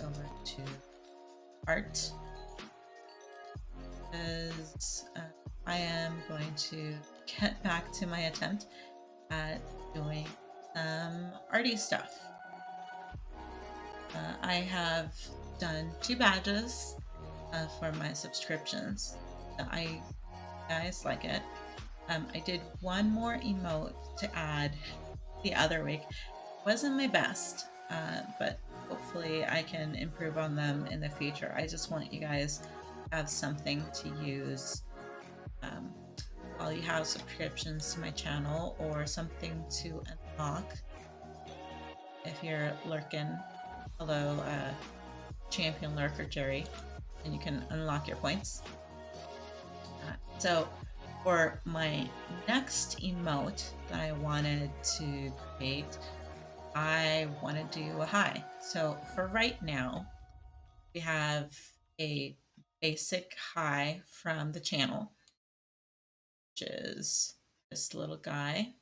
over to art, because I am going to get back to my attempt at doing some arty stuff. I have done 2 badges for my subscriptions. I guys like it. I did one more emote to add the other week. Wasn't my best, but hopefully I can improve on them in the future. I just want you guys to have something to use while you have subscriptions to my channel, or something to unlock if you're lurking. Hello, champion lurker Jerry, and you can unlock your points. So for my next emote that I wanted to create, I want to do a high. So for right now, we have a basic high from the channel, which is this little guy.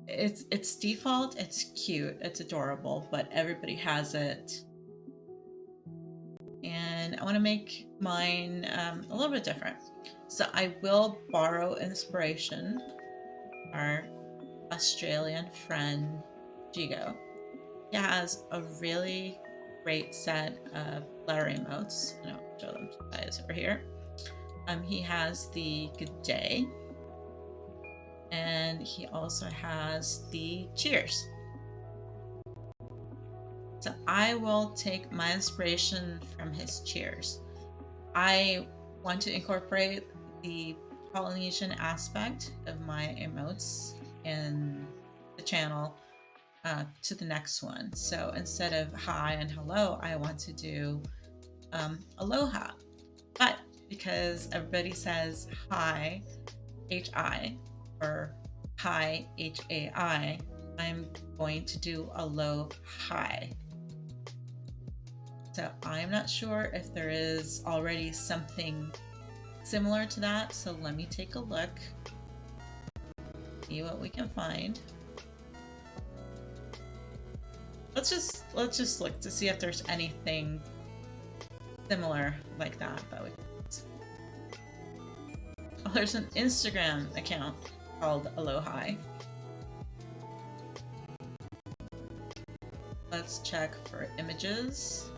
It's default, it's cute, it's adorable, but everybody has it. And I want to make mine a little bit different. So I will borrow inspiration from our Australian friend Jigo. He has a really great set of letter emotes, and I'll show them to you guys over here. He has the good day, and he also has the cheers. So I will take my inspiration from his cheers. I want to incorporate the Polynesian aspect of my emotes in the channel to the next one. So instead of hi and hello, I want to do aloha. But because everybody says hi, H-I, or hi, H-A-I, I'm going to do aloha. So I'm not sure if there is already something similar to that. So let me take a look, see what we can find. Let's just look to see if there's anything similar like that we can use. Oh, there's an Instagram account called Aloha. Let's check for images.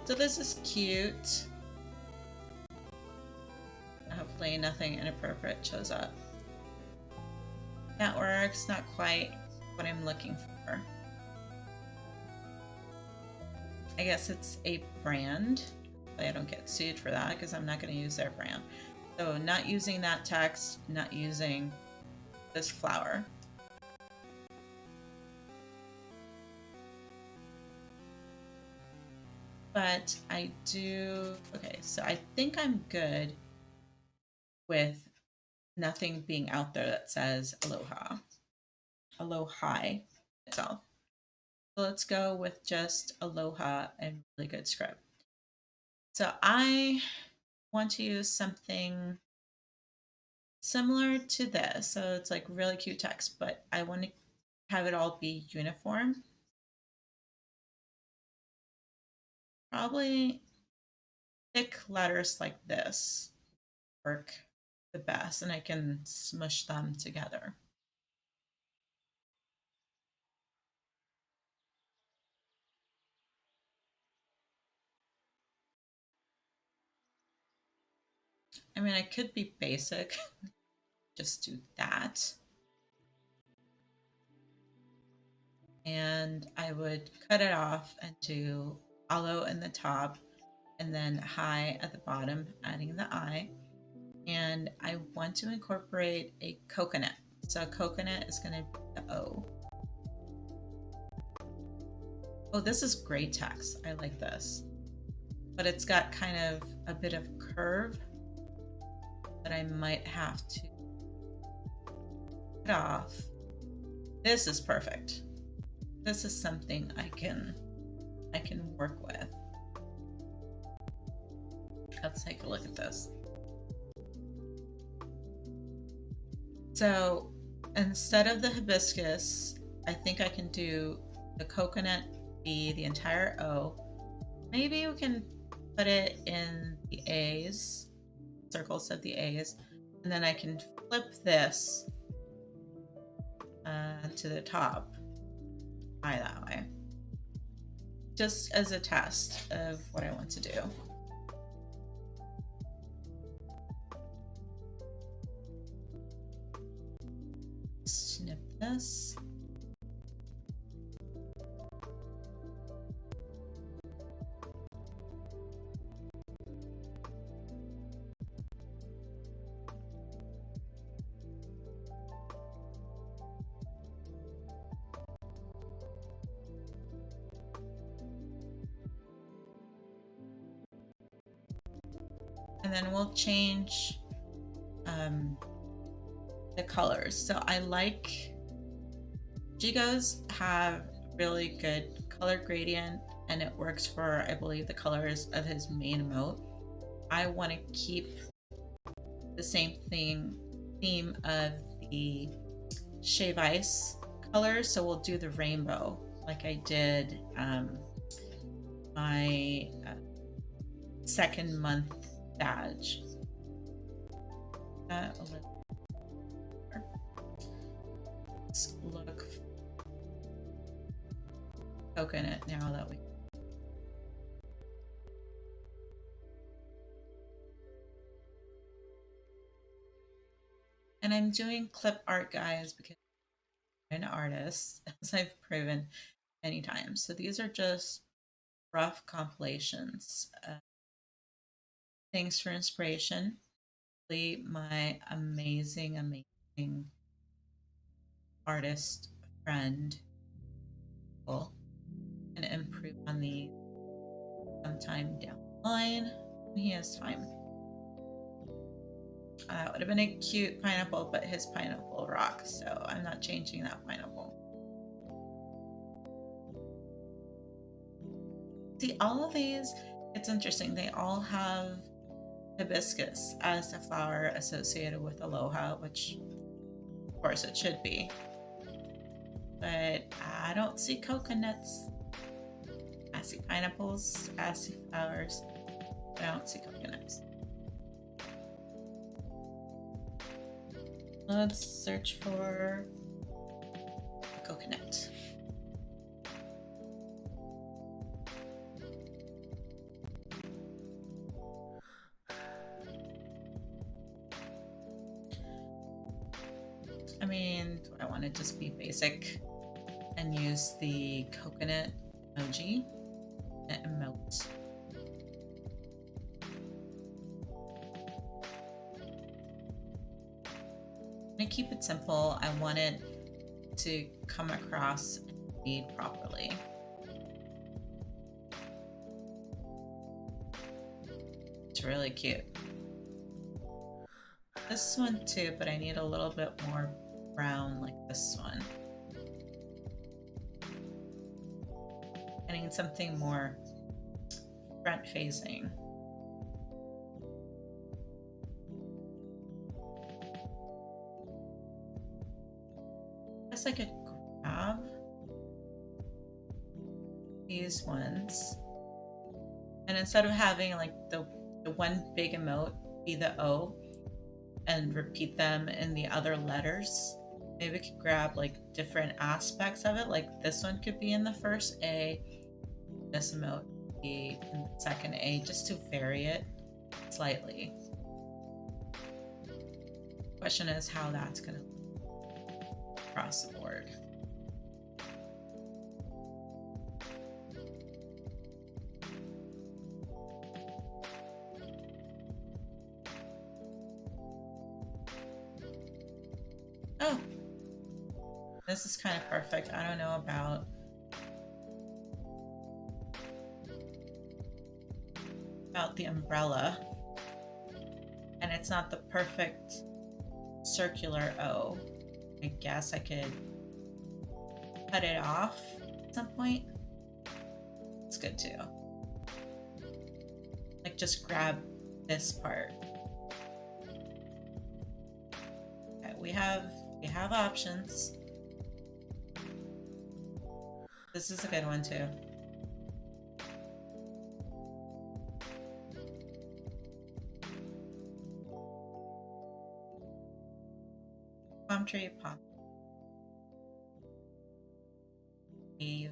So this is cute. Hopefully nothing inappropriate shows up. That works, not quite what I'm looking for. I guess it's a brand. I don't get sued for that because I'm not going to use their brand. So not using that text, not using this flower. But I do, okay, so I think I'm good with nothing being out there that says aloha itself. So let's go with just aloha and really good script. So I want to use something similar to this. So it's like really cute text, but I want to have it all be uniform. Probably thick letters like this work the best, and I can smush them together. I mean, I could be basic, just do that. And I would cut it off and do alo in the top and then high at the bottom, adding the I. And I want to incorporate a coconut. So coconut is going to be the O. Oh, this is great text. I like this. But it's got kind of a bit of curve that I might have to cut off. This is perfect. This is something I can work with. Let's take a look at this. So instead of the hibiscus, I think I can do the coconut B, the entire O. Maybe we can put it in the A's, circles of the A's, and then I can flip this to the top eye that way, just as a test of what I want to do. Snip this. And then we'll change the colors. So I like, Jigos have really good color gradient and it works for, I believe, the colors of his main emote. I want to keep the same theme of the Shave Ice colors, so we'll do the rainbow like I did my second month badge. Let's look coconut now that we. And I'm doing clip art, guys, because I'm an artist, as I've proven many times. So these are just rough compilations. Thanks for inspiration. My amazing, amazing artist friend will and improve on these sometime down the line when he has time. That would have been a cute pineapple, but his pineapple rocks, so I'm not changing that pineapple. See, all of these, it's interesting. They all have hibiscus as the flower associated with aloha, which of course it should be. But I don't see coconuts. I see pineapples, I see flowers, but I don't see coconuts. Let's search for coconut. I mean, do I want to just be basic and use the coconut emoji and emote? I'm gonna keep it simple. I want it to come across and read properly. It's really cute. This one too, but I need a little bit more brown like this one. I need something more front facing. I guess I could grab these ones, and instead of having like the one big emote be the O and repeat them in the other letters, maybe we could grab like different aspects of it. Like this one could be in the first A, this emote could be in the second A, just to vary it slightly. Question is how that's gonna look across the board. Oh, this is kind of perfect. I don't know about the umbrella, and it's not the perfect circular O. I guess I could cut it off at some point. It's good too. Like just grab this part. Okay, we have We have options. This is a good one too. Palm tree, palm leaf.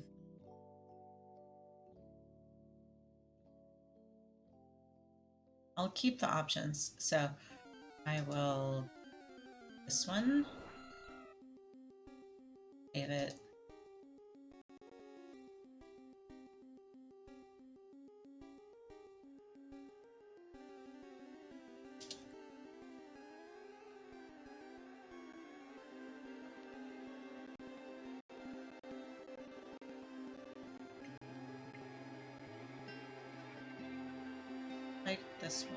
I'll keep the options. So I will this one, save it. Like this one.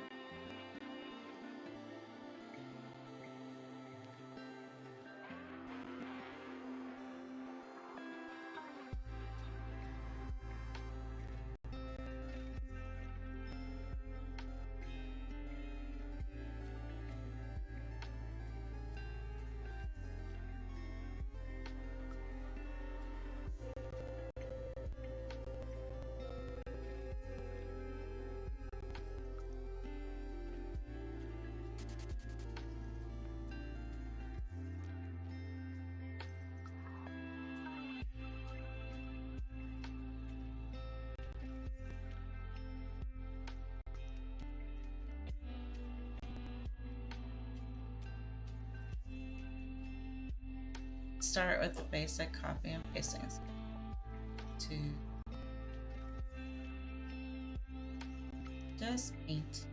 Start with the basic copy and pasting to just paint.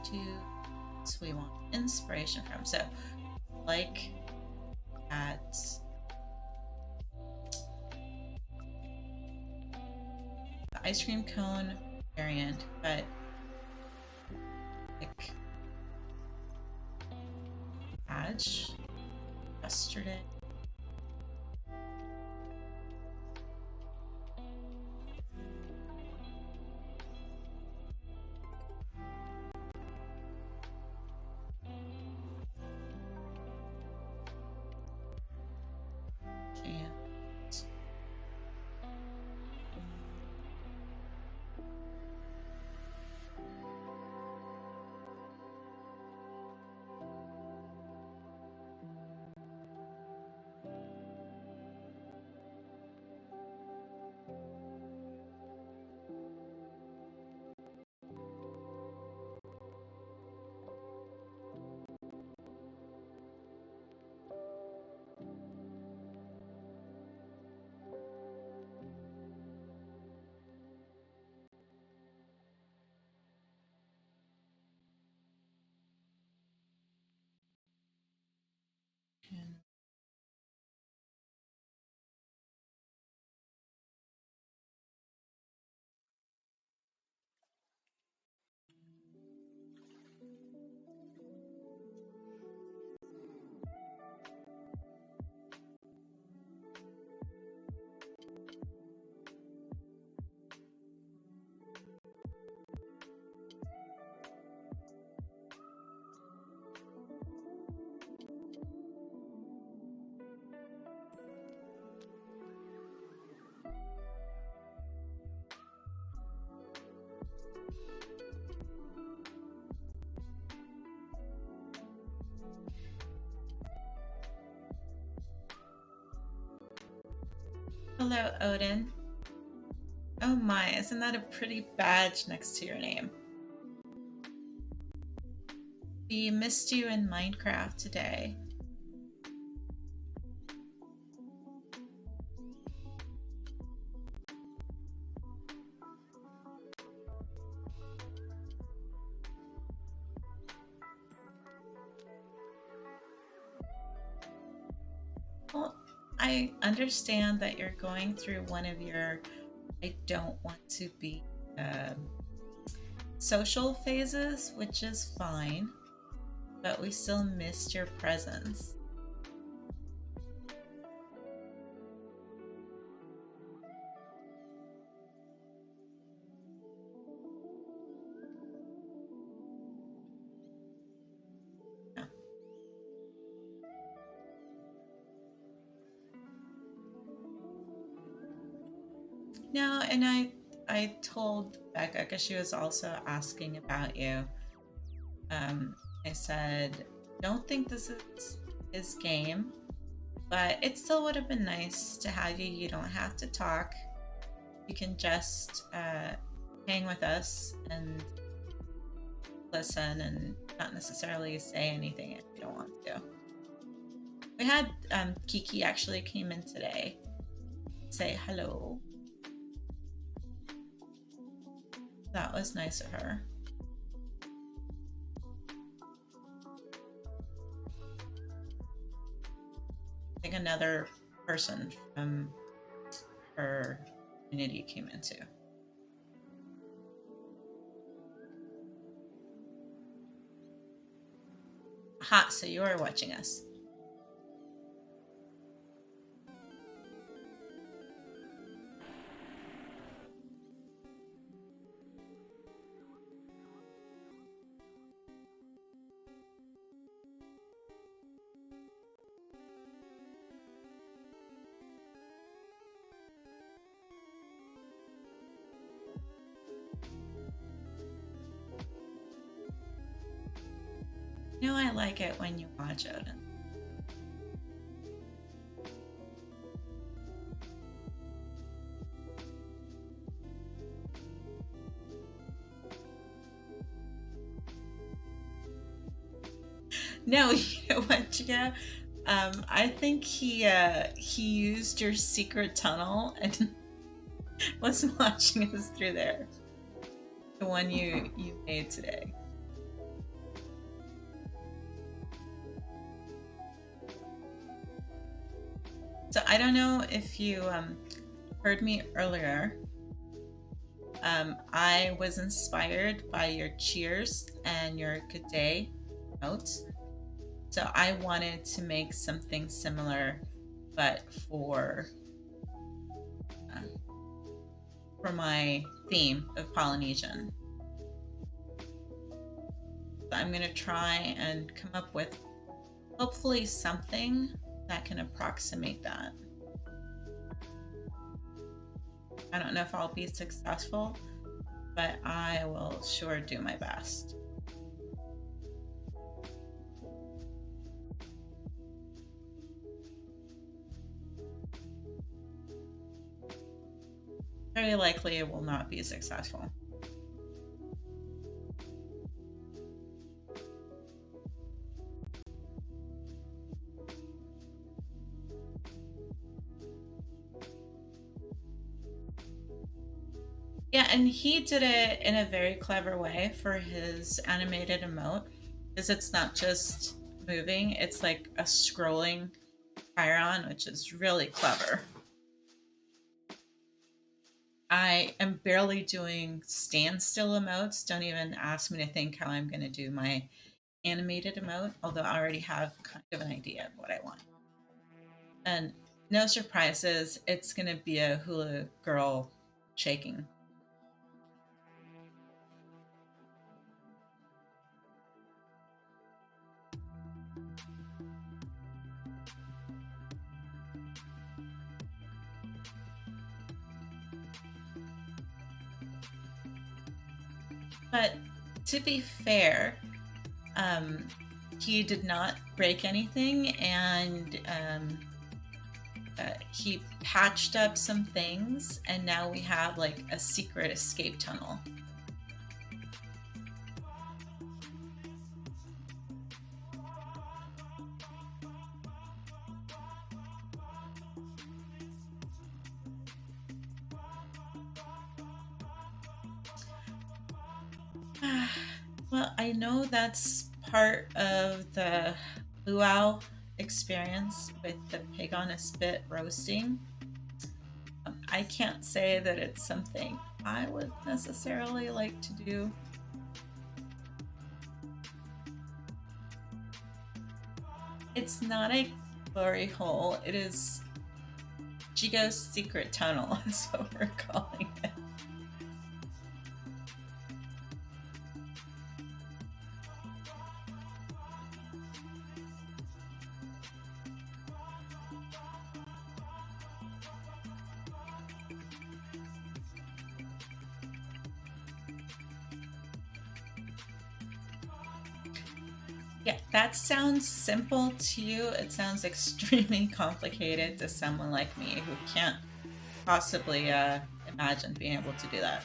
To so we want inspiration from. So like at the ice cream cone variant, but like badge yesterday. And hello, Odin. Oh my, isn't that a pretty badge next to your name? We missed you in Minecraft today. I understand that you're going through one of your I don't want to be social phases, which is fine, but we still missed your presence. Yeah. No, and I told Becca because she was also asking about you. Um, I said, don't think this is his game, but it still would have been nice to have you. You don't have to talk. You can just hang with us and listen and not necessarily say anything if you don't want to. We had Kiki actually came in today, say hello. That was nice of her. I think another person from her community came in too. Hot, so you are watching us. You know, I like it when you watch Odin. No, you know what, Chica? I think he used your secret tunnel and was watching us through there. The one you made today. So I don't know if you heard me earlier. I was inspired by your cheers and your good day notes. So I wanted to make something similar, but uh, for my theme of Polynesian. So I'm going to try and come up with hopefully something that can approximate that. I don't know if I'll be successful, but I will sure do my best. Very likely it will not be successful. Yeah, and he did it in a very clever way for his animated emote, because it's not just moving, it's like a scrolling chyron, which is really clever. I am barely doing standstill emotes. Don't even ask me to think how I'm going to do my animated emote, although I already have kind of an idea of what I want. And no surprises, it's going to be a hula girl shaking. But to be fair, um, he did not break anything, and he patched up some things, and now we have like a secret escape tunnel. Well, I know that's part of the luau experience with the pig on a spit roasting. I can't say that it's something I would necessarily like to do. It's not a glory hole. It is Jigo's secret tunnel, is what we're calling it. Yeah, that sounds simple to you. It sounds extremely complicated to someone like me who can't possibly imagine being able to do that.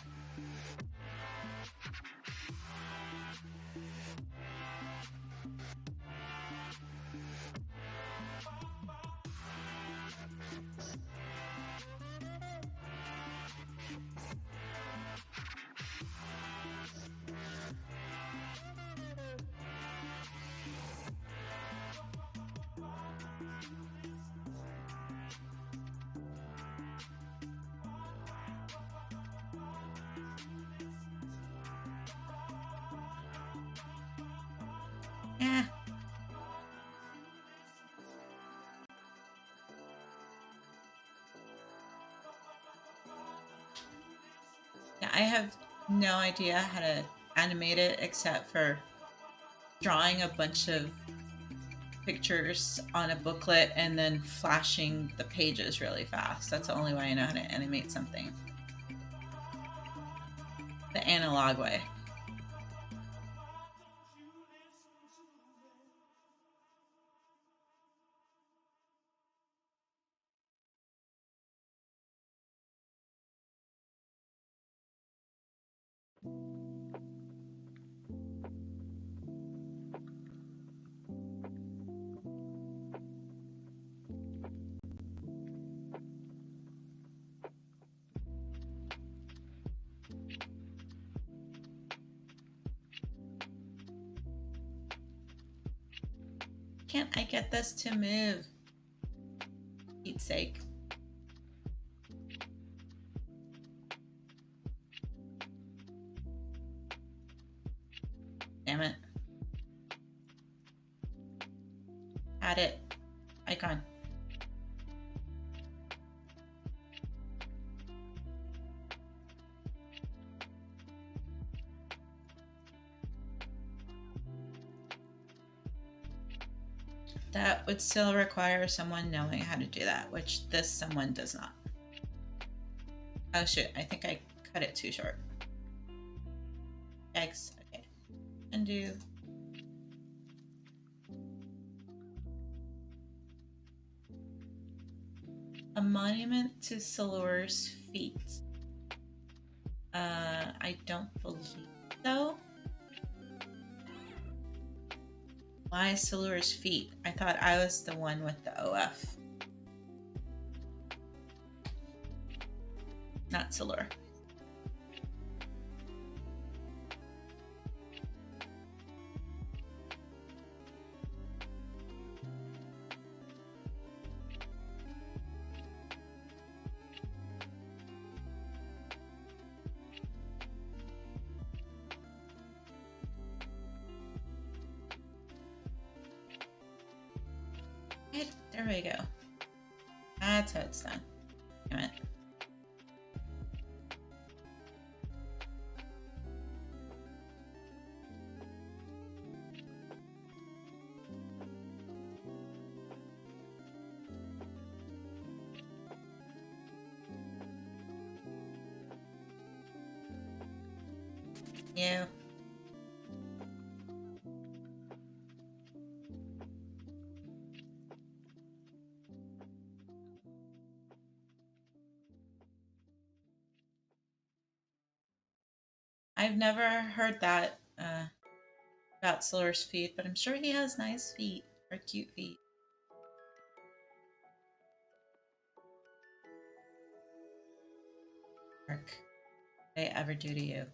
Yeah, yeah, I have no idea how to animate it except for drawing a bunch of pictures on a booklet and then flashing the pages really fast. That's the only way I know how to animate something. The analog way. Can't I get this to move? Pete's sake. Damn it. Add it. Icon. That would still require someone knowing how to do that, which this someone does not. Oh shoot, I think I cut it too short. Yikes. Okay. Undo. A monument to Salur's feet. I don't believe so. Why Salur's feet? I thought I was the one with the OF. Not Salur. There we go. That's how it's done. Damn it. You. I've never heard that about Salur's feet, but I'm sure he has nice feet or cute feet. Work. Did I ever do to you?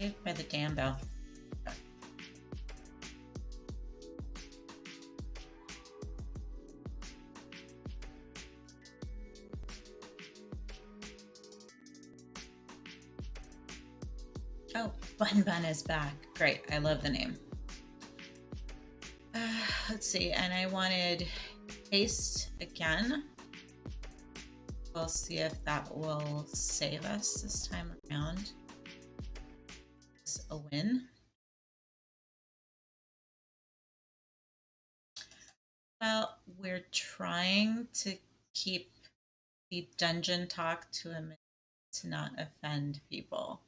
By the damn bell. Oh, Bun Bun is back. Great. I love the name. Let's see. And I wanted haste again. We'll see if that will save us this time around. It's a win. Well, we're trying to keep the dungeon talk to a minute to not offend people.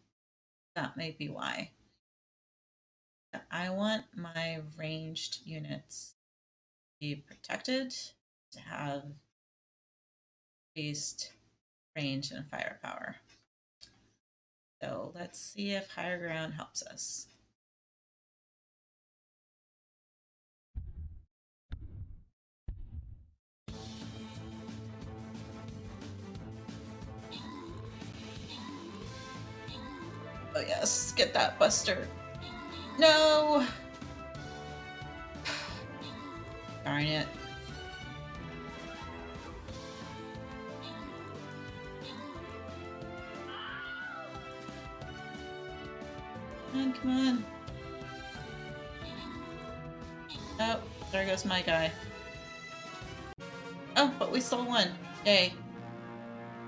That may be why. I want my ranged units to be protected, to have increased range and firepower. So let's see if higher ground helps us. Oh yes, get that buster. No! Darn it. Come on. Oh, there goes my guy. Oh, but we still won. Yay.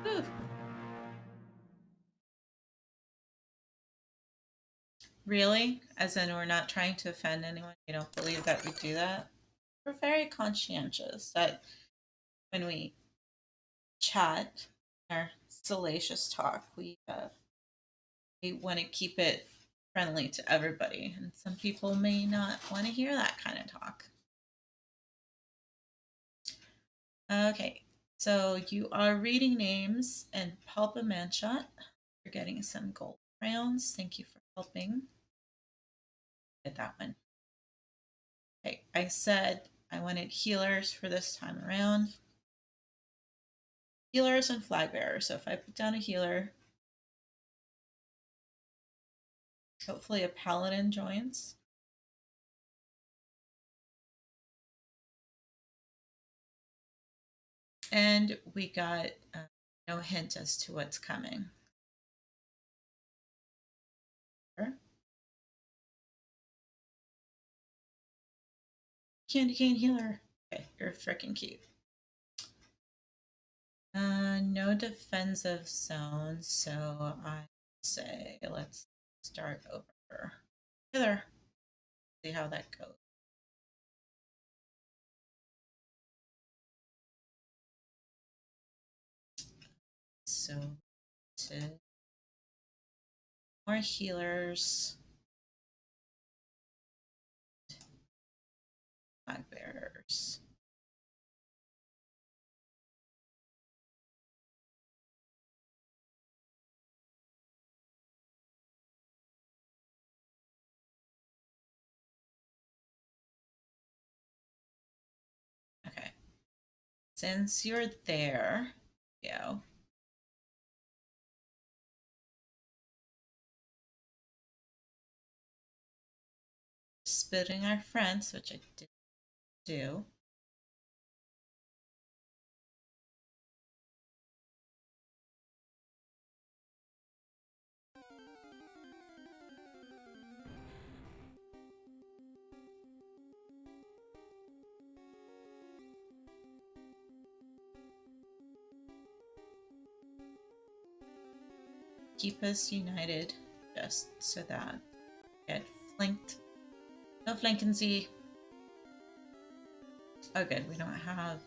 Whew. Really? As in, we're not trying to offend anyone? You don't believe that we do that? We're very conscientious that when we chat, our salacious talk, we want to keep it friendly to everybody. And some people may not want to hear that kind of talk. Okay, so you are reading names and Pulp a Manshot. You're getting some gold crayons. Thank you for helping. Get that one. Okay, I said I wanted healers for this time around. Healers and flag bearers. So if I put down a healer, hopefully a paladin joins. And we got no hint as to what's coming. Candy cane healer. Okay, you're freaking cute. No defensive zone, so I say let's start over. Healer. See how that goes. So to more healers. Flag bearers. Okay. Since you're there, go. Splitting our friends, which I did do. Keep us united, just so that we get flanked. No flankency. Oh, good. We don't have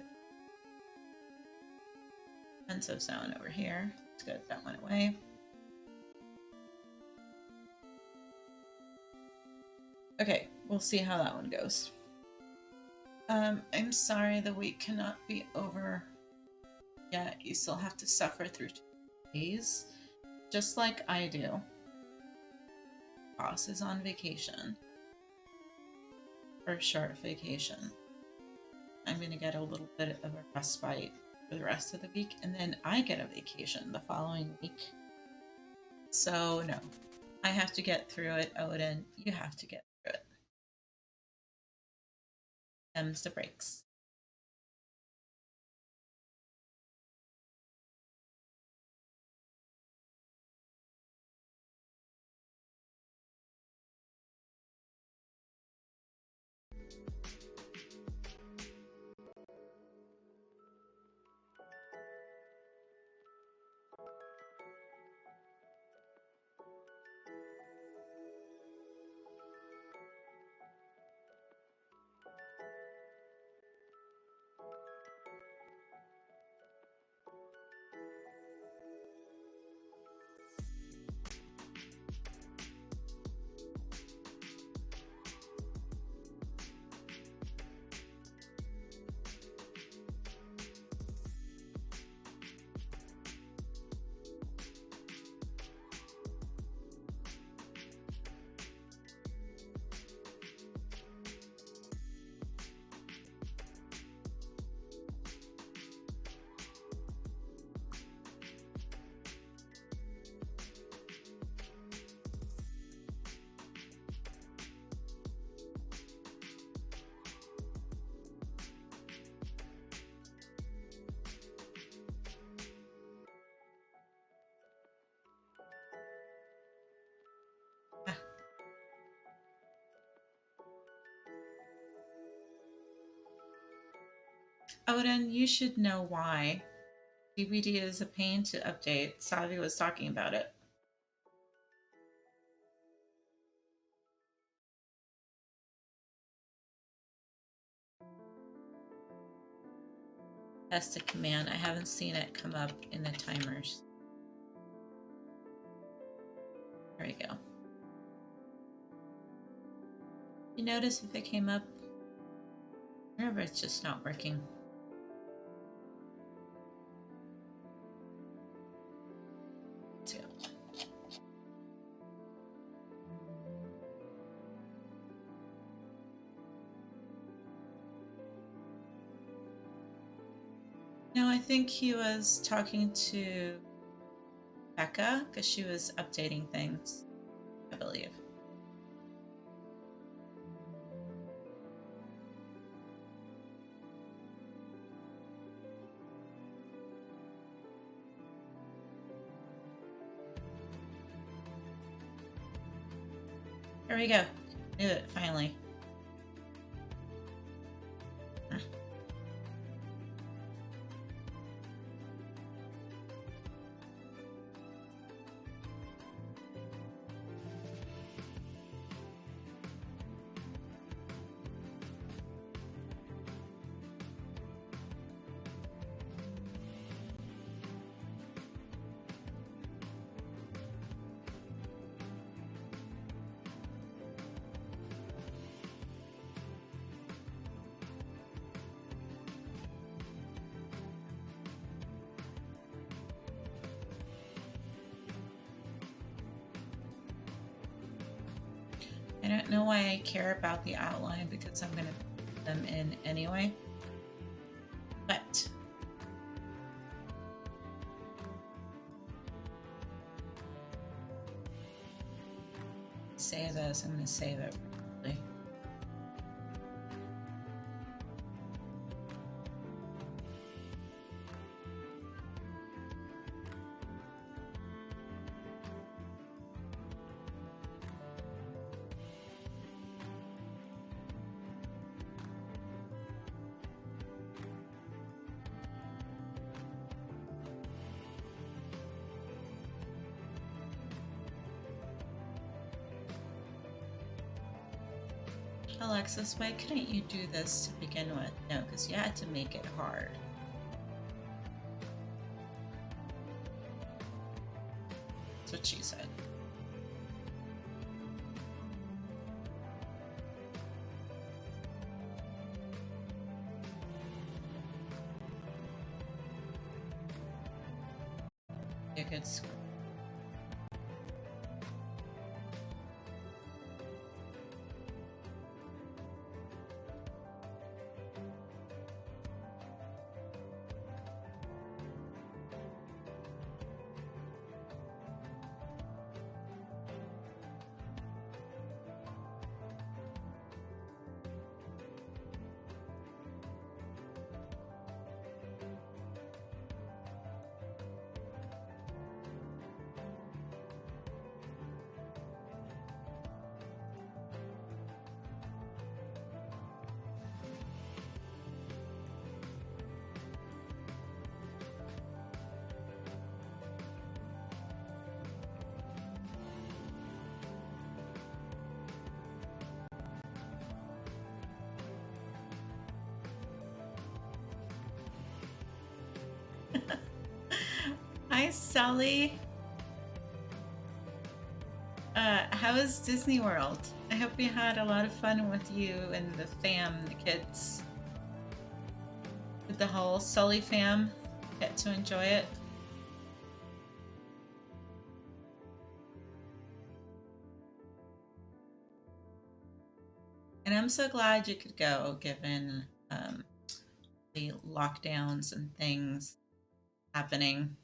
defensive zone over here. Let's get that one away. Okay, we'll see how that one goes. I'm sorry the week cannot be over yet. You still have to suffer through 2 days, just like I do. Boss is on vacation. For a short vacation. I'm going to get a little bit of a respite for the rest of the week, and then I get a vacation the following week. So, no. I have to get through it, Odin. You have to get through it. Them's the breaks. Ah. Odin, you should know why. DVD is a pain to update. Savi was talking about it. Test a command. I haven't seen it come up in the timers. There we go. You notice if it came up? Remember, it's just not working. Let's go. No, I think he was talking to Becca because she was updating things, I believe. There we go. Knew it, finally. I don't know why I care about the outline because I'm going to put them in anyway. But save this. I'm going to save it. Really. Alexis, why couldn't you do this to begin with? No, because you had to make it hard. That's what she said. A good score. Hi, Sally. How was Disney World? I hope you had a lot of fun with you and the fam, the kids. Did the whole Sully fam get to enjoy it? And I'm so glad you could go, given the lockdowns and things happening.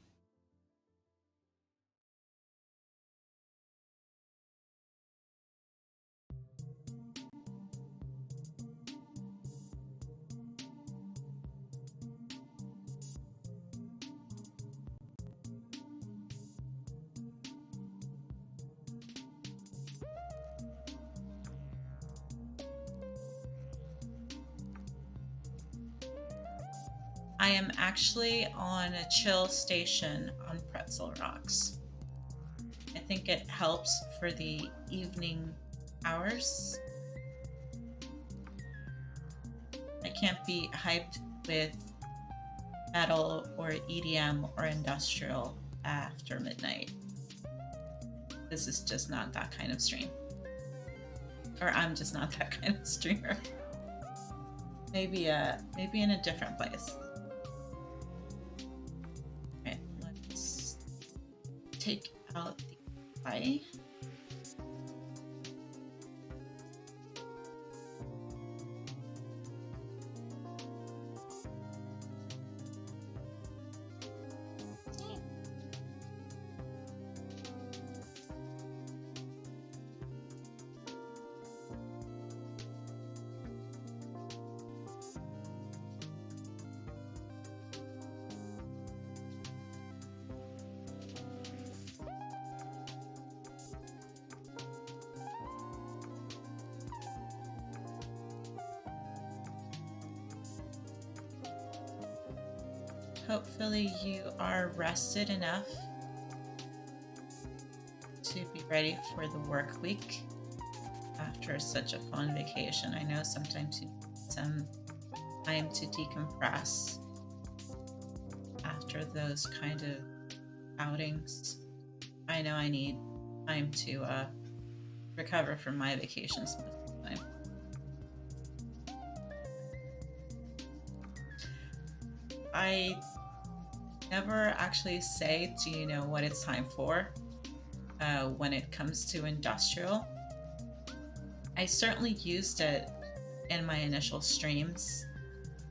I am actually on a chill station on Pretzel Rocks. I think it helps for the evening hours. I can't be hyped with metal or EDM or industrial after midnight. This is just not that kind of stream. Or I'm just not that kind of streamer. Maybe in a different place. Okay, let's take out the eye. Hopefully you are rested enough to be ready for the work week after such a fun vacation. I know sometimes you need some time to decompress after those kind of outings. I know I need time to recover from my vacations most of the time. I never actually say, do you know what it's time for when it comes to industrial? I certainly used it in my initial streams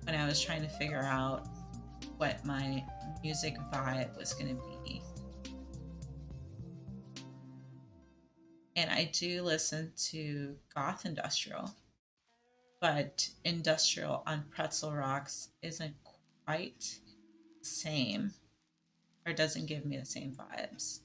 when I was trying to figure out what my music vibe was going to be. And I do listen to goth industrial, but industrial on Pretzel Rocks isn't quite the same or doesn't give me the same vibes.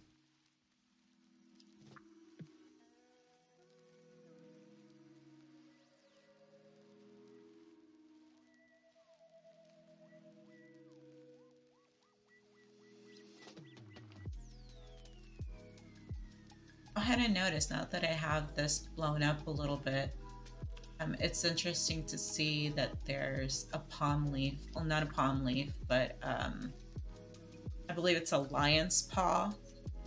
I hadn't noticed now that I have this blown up a little bit. It's interesting to see that there's a palm leaf. Well, not a palm leaf, but I believe it's a lion's paw,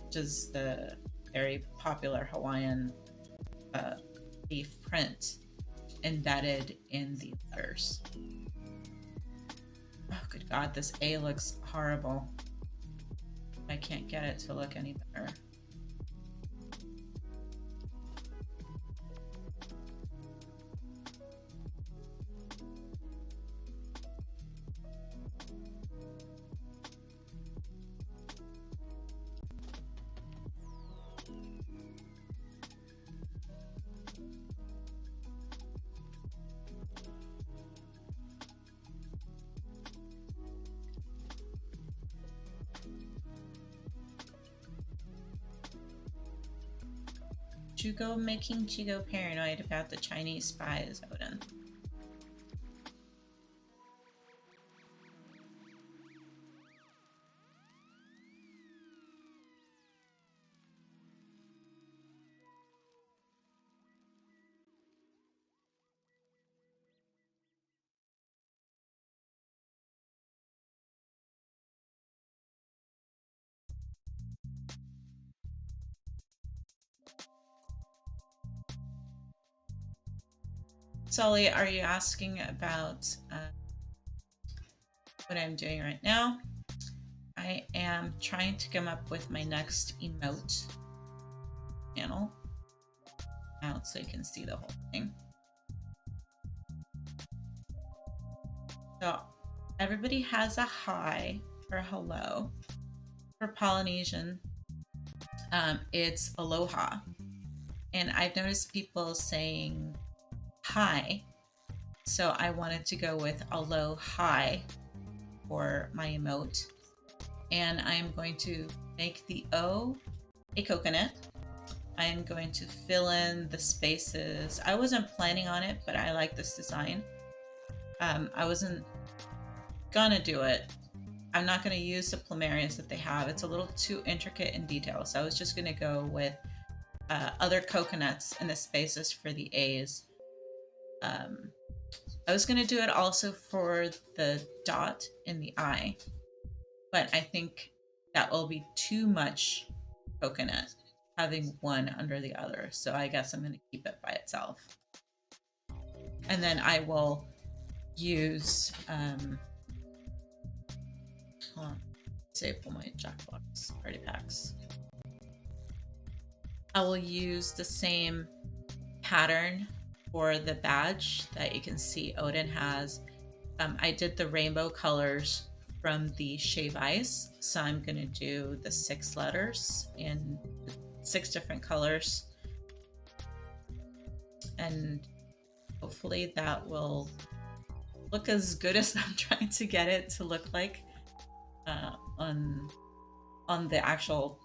which is the very popular Hawaiian uh, leaf print embedded in the letters. Oh, good God, this A looks horrible. I can't get it to look any better. Jugo making Chigo paranoid about the Chinese spies, Odin. Sully, are you asking about what I'm doing right now? I am trying to come up with my next emote panel out so you can see the whole thing. So everybody has a hi or hello. For Polynesian, it's aloha. And I've noticed people saying hi. So I wanted to go with aloha for my emote. And I'm going to make the O a coconut. I am going to fill in the spaces. I wasn't planning on it, but I like this design. I wasn't gonna do it. I'm not gonna use the plumerias that they have. It's a little too intricate in detail. So I was just gonna go with other coconuts in the spaces for the A's. I was gonna do it also for the dot in the eye, but I think that will be too much coconut having one under the other. So I guess I'm gonna keep it by itself. And then I will use hold on, disable my Jackbox party packs. I will use the same pattern for the badge that you can see Odin has. I did the rainbow colors from the shave ice, so I'm gonna do the 6 letters in 6 different colors, and hopefully that will look as good as I'm trying to get it to look like on the actual,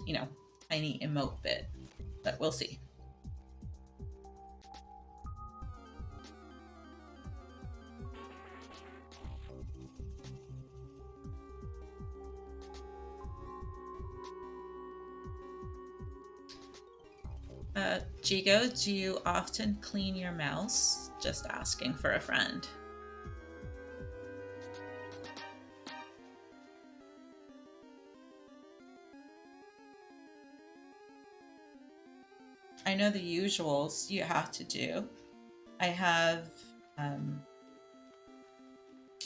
tiny emote bit, but we'll see. Jigo, do you often clean your mouse? Just asking for a friend. I know the usuals you have to do. I have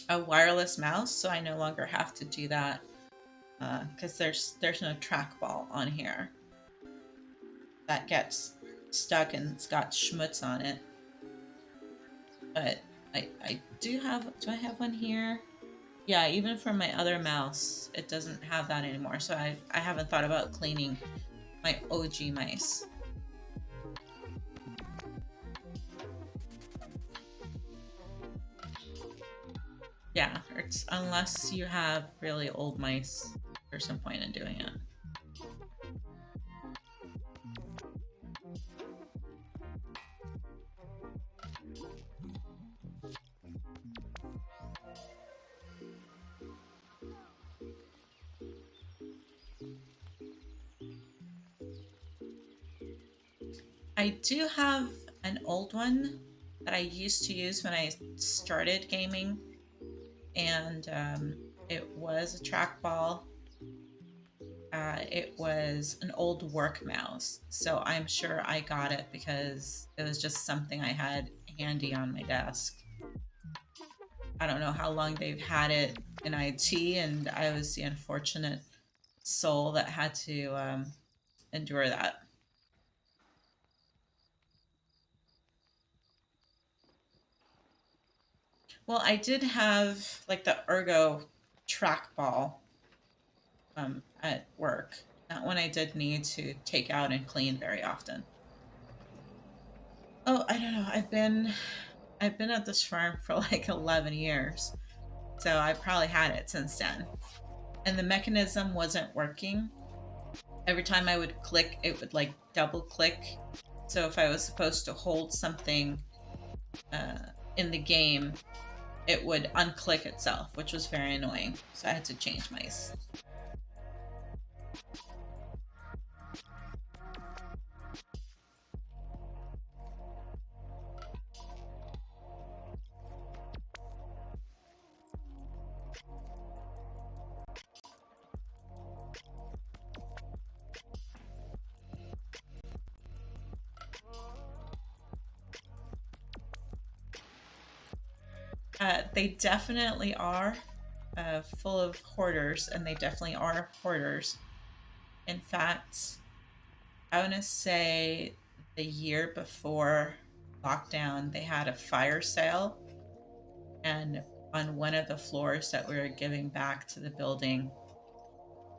a wireless mouse, so I no longer have to do that because there's no trackball on here that gets stuck and it's got schmutz on it. But I do I have one here? Yeah, even for my other mouse, it doesn't have that anymore. So I haven't thought about cleaning my OG mice. Yeah, it's unless you have really old mice, there's some point in doing it. I do have an old one that I used to use when I started gaming, and it was a trackball. It was an old work mouse, so I'm sure I got it because it was just something I had handy on my desk. I don't know how long they've had it in IT, and I was the unfortunate soul that had to endure that. Well, I did have like the ergo trackball at work. That one I did need to take out and clean very often. Oh, I don't know. I've been at this firm for like 11 years. So I probably had it since then. And the mechanism wasn't working. Every time I would click, it would like double click. So if I was supposed to hold something uh, in the game, it would unclick itself, which was very annoying. So I had to change mice. They definitely are full of hoarders, and they definitely are hoarders. In fact, I want to say the year before lockdown, they had a fire sale, and on one of the floors that we were giving back to the building,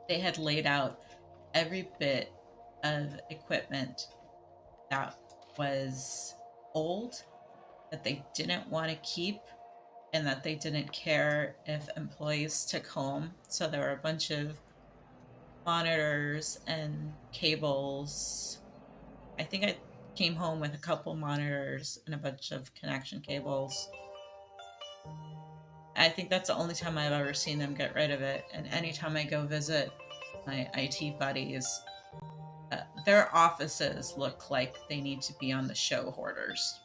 they had laid out every bit of equipment that was old, that they didn't want to keep, and that they didn't care if employees took home. So there were a bunch of monitors and cables. I think I came home with a couple monitors and a bunch of connection cables. I think that's the only time I've ever seen them get rid of it. And anytime I go visit my IT buddies, their offices look like they need to be on the show hoarders.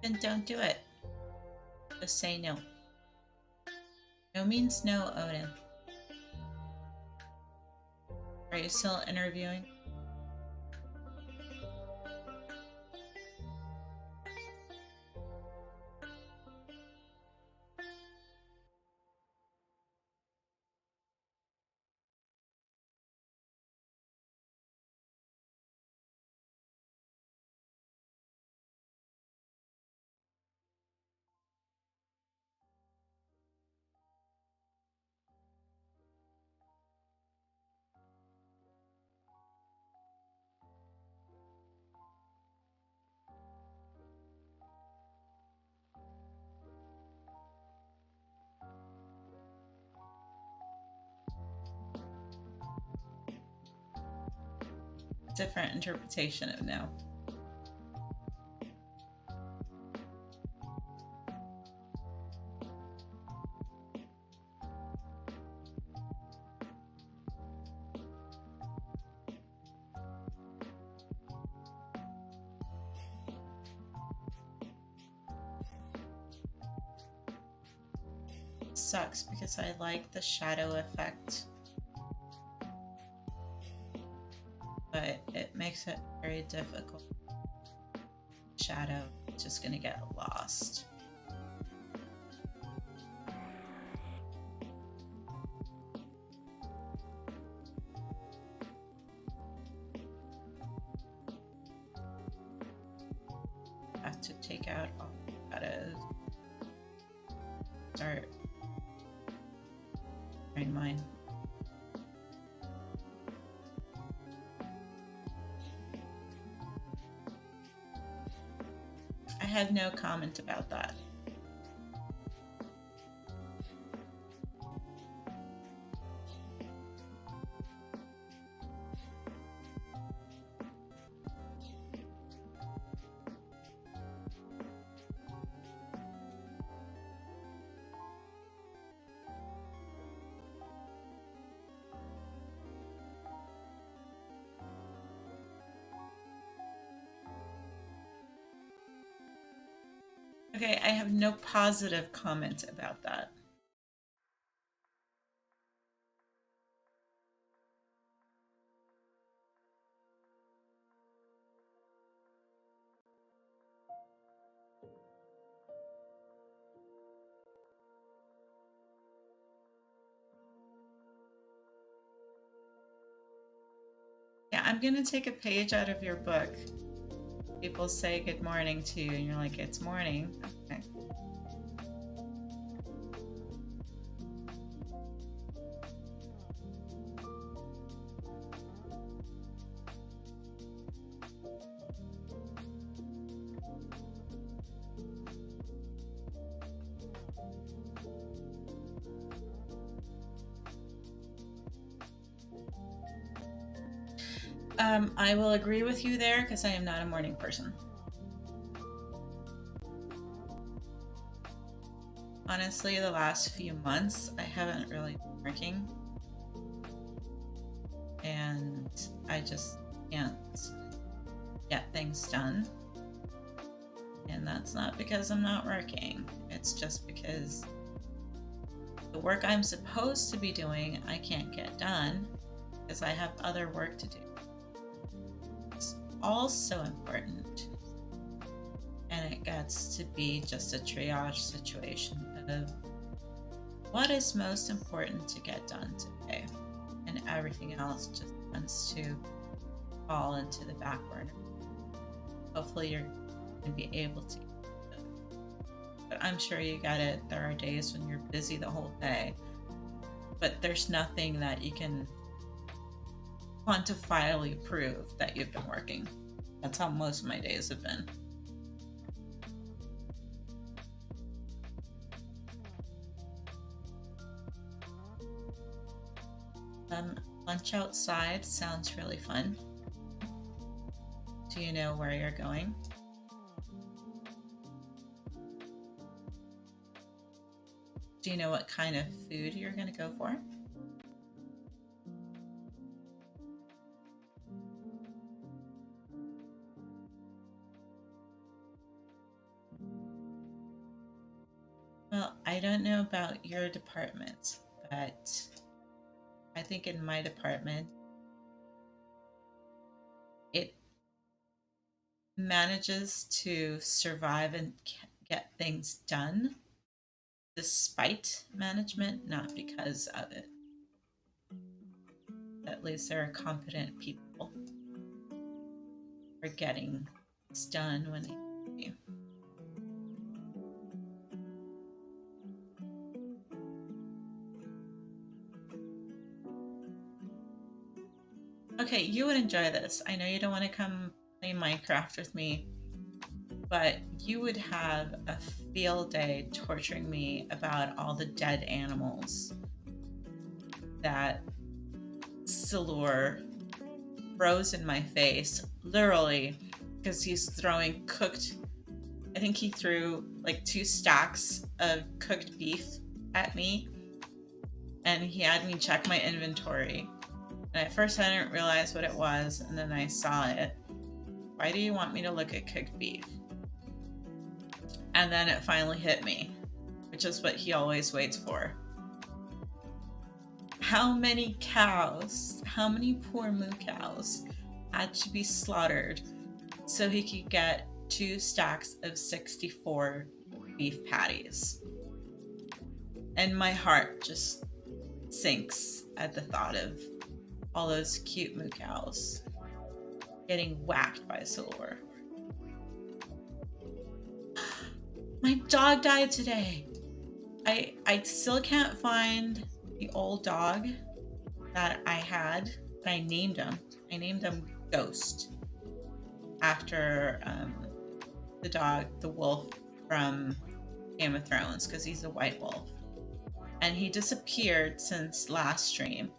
Then don't do it. Just say no. No means no, Odin. Are you still interviewing? Different interpretation of no. Sucks because I like the shadow effect, but it makes it very difficult. Shadow is just gonna get lost. I have to take out all shadows. Start trying mine. I had no comment about that. Okay, I have no positive comment about that. I'm gonna take a page out of your book. People say good morning to you, and you're like, it's morning. Okay. I will agree with you there because I am not a morning person. Honestly, the last few months, I haven't really been working. And I just can't get things done. And that's not because I'm not working. It's just because the work I'm supposed to be doing, I can't get done because I have other work to do. It's also important. And it gets to be just a triage situation of what is most important to get done today. And everything else just tends to fall into the back burner. Hopefully you're going to be able to get it. But I'm sure you get it. There are days when you're busy the whole day, but there's nothing that you can quantifiably prove that you've been working. That's how most of my days have been. Lunch outside sounds really fun. Do you know where you're going? Do you know what kind of food you're going to go for? Well, I don't know about your department, but I think in my department, it manages to survive and get things done despite management, not because of it. At least there are competent people for getting things done when they need to. Okay, you would enjoy this. I know you don't want to come play Minecraft with me, but you would have a field day torturing me about all the dead animals that Silur throws in my face, literally, because he's throwing cooked. I think he threw like 2 stacks of cooked beef at me, and he had me check my inventory. And at first, I didn't realize what it was, and then I saw it. Why do you want me to look at cooked beef? And then it finally hit me, which is what he always waits for. How many cows, how many poor moo cows had to be slaughtered so he could get 2 stacks of 64 beef patties? And my heart just sinks at the thought of all those cute moo cows getting whacked by Silver. My dog died today. I still can't find the old dog that I had, but I named him. I named him Ghost after the dog, the wolf from Game of Thrones, because he's a white wolf. And he disappeared since last stream.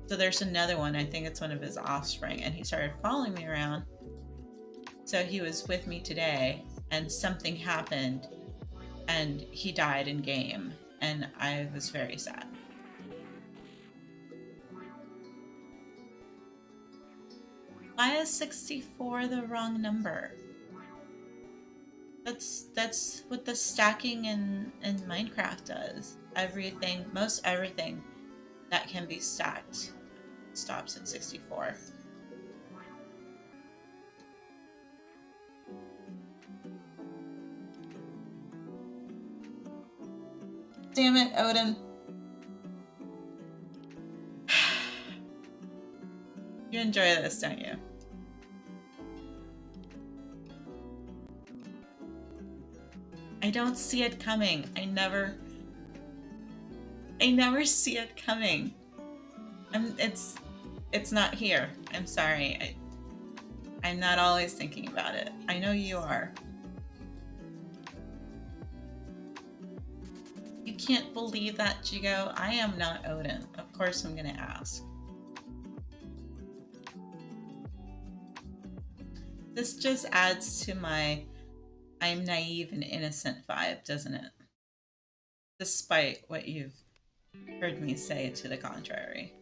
So there's another one. I think it's one of his offspring, and he started following me around. So he was with me today, and something happened, and he died in game, and I was very sad. Why is 64 the wrong number? That's what the stacking in Minecraft does. Everything, most everything that can be stacked stops at 64. Damn it, Odin. You enjoy this, don't you? I don't see it coming. I never see it coming. It's not here. I'm sorry. I'm not always thinking about it. I know you are. You can't believe that, Jigo. I am not Odin. Of course I'm gonna ask. This just adds to my I'm naive and innocent vibe, doesn't it? Despite what you've heard me say to the contrary.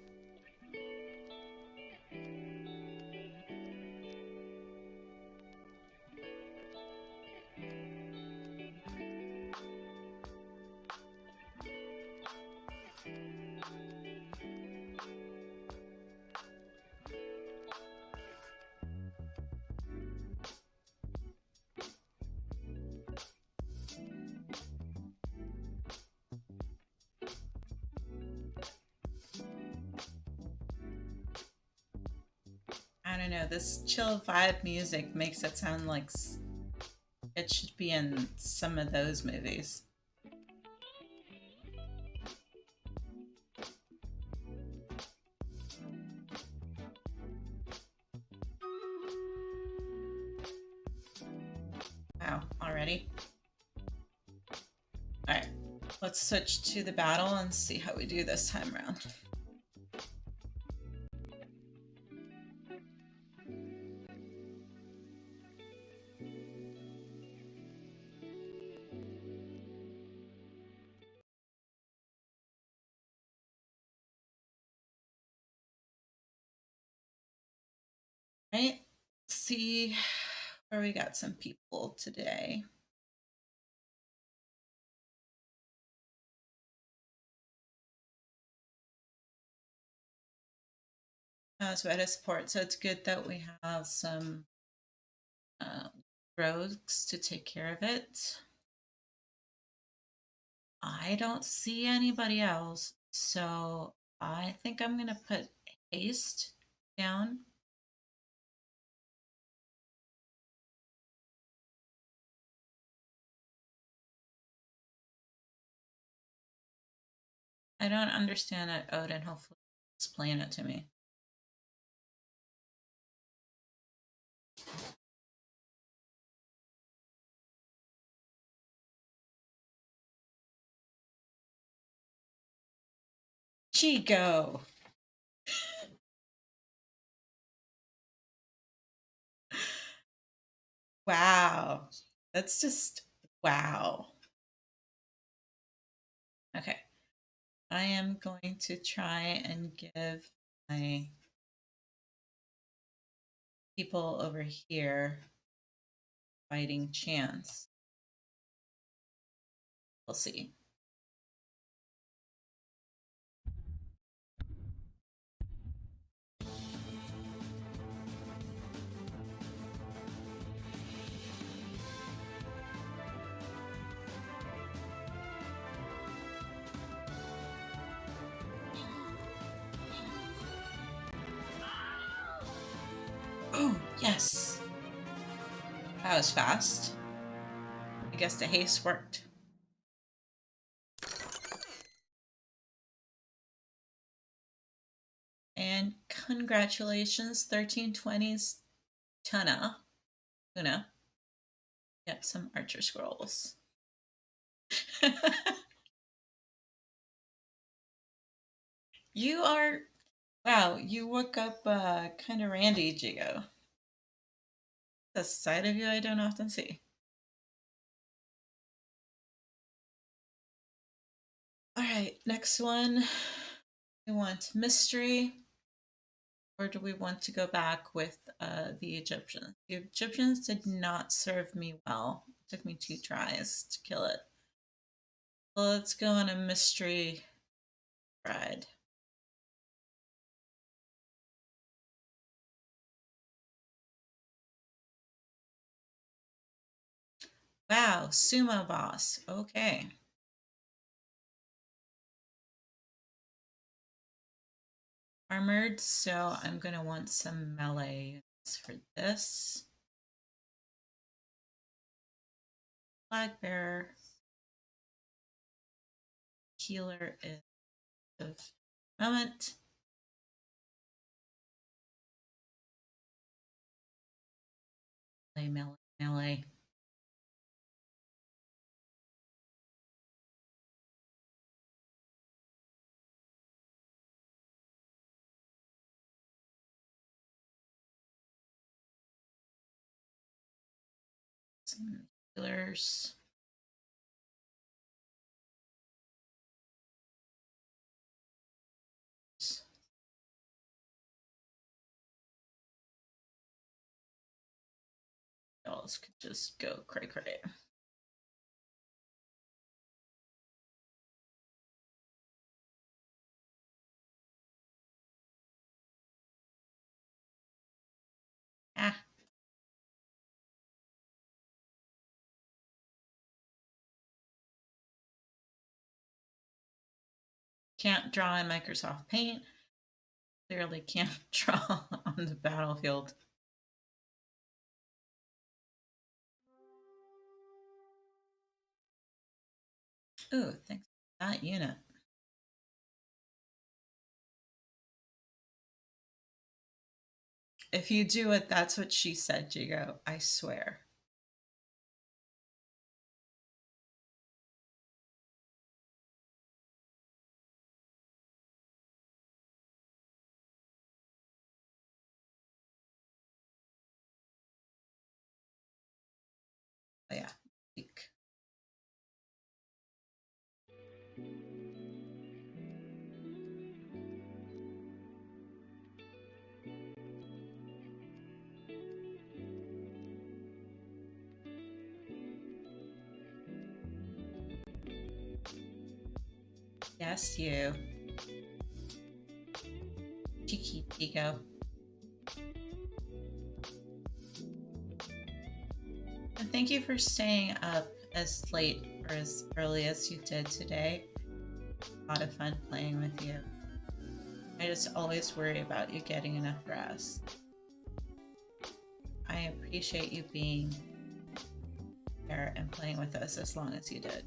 I don't know, this chill vibe music makes it sound like it should be in some of those movies. Wow, already? Alright, let's switch to the battle and see how we do this time around. Right, see where we got some people today. So at a support, so it's good that we have some rogues to take care of it. I don't see anybody else, so I think I'm gonna put haste down. I don't understand it, Odin. Hopefully explain it to me. Chico. Wow. That's just wow. Okay. I am going to try and give my people over here fighting chance. We'll see. Oh, yes. That was fast. I guess the haste worked. And congratulations, 1320s Tuna. Una. Yep, some archer scrolls. You are, wow, you woke up kind of randy, Jigo. The side of you I don't often see. All right, next one. We want mystery, or do we want to go back with the Egyptians? The Egyptians did not serve me well. It took me 2 tries to kill it. So let's go on a mystery ride. Wow, sumo boss. Okay. armored, so I'm going to want some melee for this. Flag bearer. Healer is of moment. Melee, melee. Some healers. Dolls could just go cray cray. Ah. Can't draw in Microsoft Paint. Clearly can't draw on the battlefield. Ooh, thanks for that unit. If you do it, that's what she said, Jigo. I swear. Oh, yeah. Yes, you. Cheeky Jigo. And thank you for staying up as late or as early as you did today. A lot of fun playing with you. I just always worry about you getting enough rest. I appreciate you being there and playing with us as long as you did.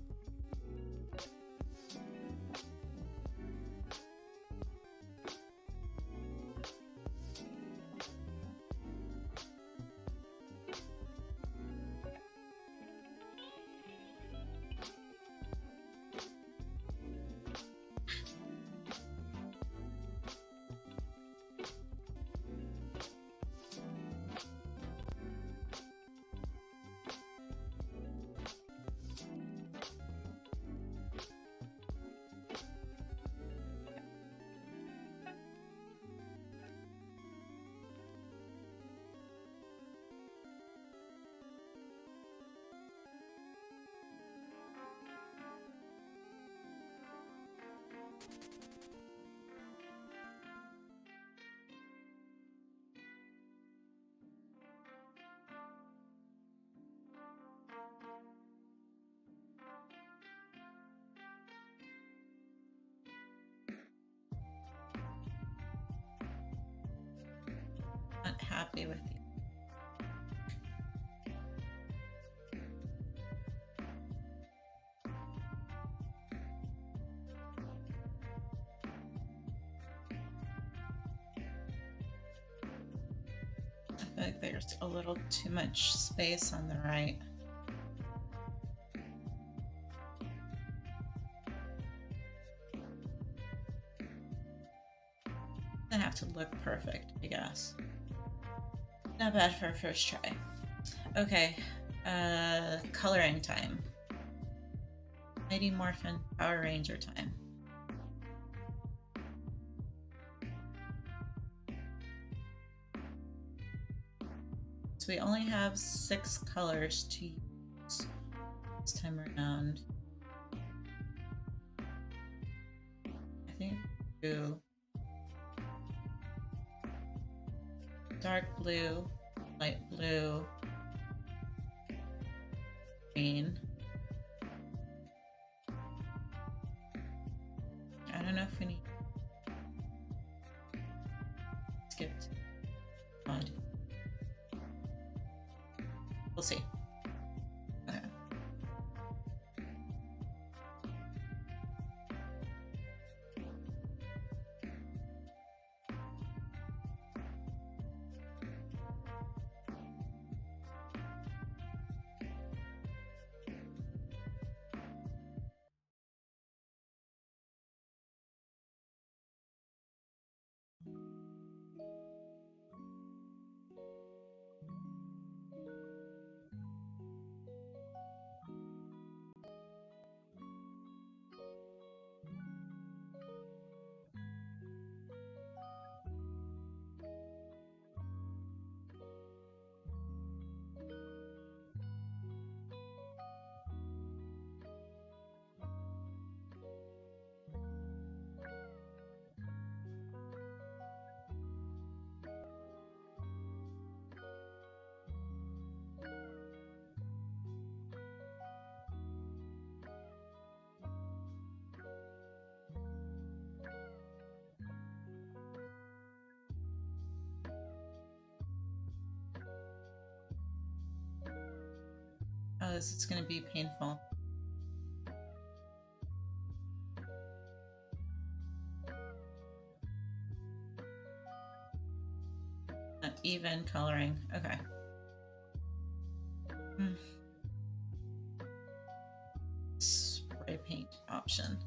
Not happy with you. I feel like there's a little too much space on the right. I have to look perfect, I guess. Not bad for a first try. Okay, coloring time. Mighty Morphin Power Ranger time. So we only have 6 colors to use this time around. I think blue, dark blue, light blue, green. I don't know if we need Odd. We'll see. Okay. Oh, this is going to be painful. Even coloring. Okay. Spray paint option.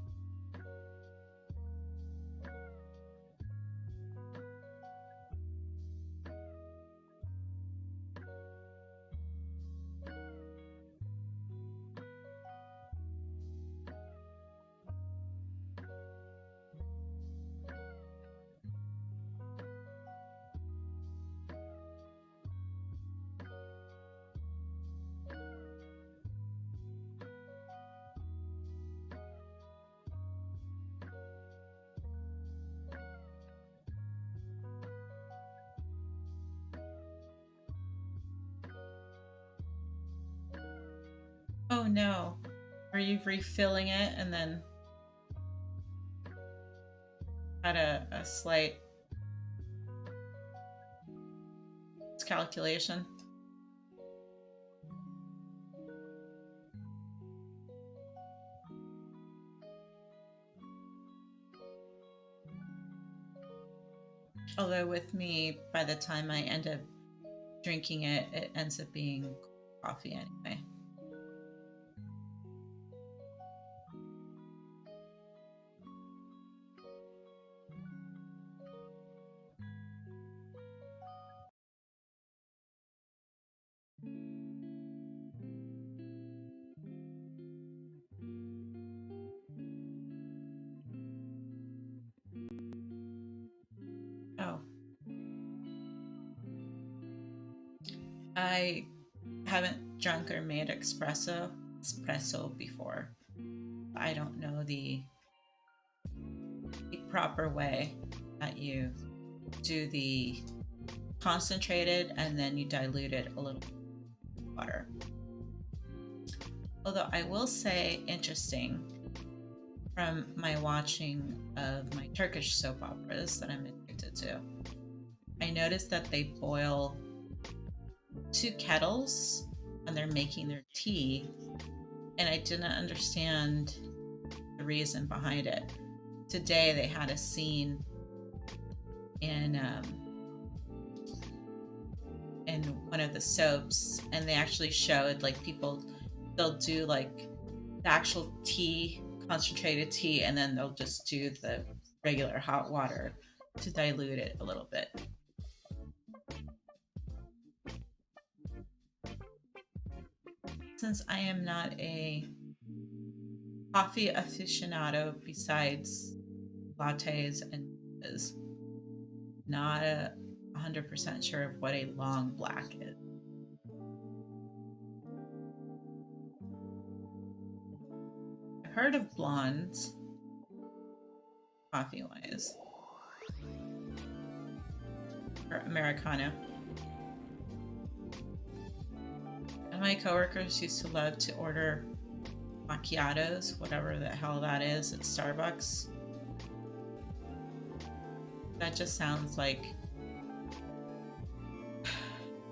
Oh no. Are you refilling it and then had a slight calculation? Although with me, by the time I end up drinking it, it ends up being coffee anyway. Oh. I haven't drunk or made espresso before. I don't know the proper way that you do the concentrated and then you dilute it a little with water. Although I will say, interesting, from my watching of my Turkish soap operas that I'm addicted to, I noticed that they boil 2 kettles when they're making their tea, and I didn't understand the reason behind it. Today they had a scene in one of the soaps, and they actually showed like people, they'll do like the actual tea, concentrated tea, and then they'll just do the regular hot water to dilute it a little bit. Since I am not a coffee aficionado besides lattes and is not 100% sure of what a long black is. I've heard of blondes, coffee-wise, or Americano. And my coworkers used to love to order macchiatos, whatever the hell that is, at Starbucks. That just sounds like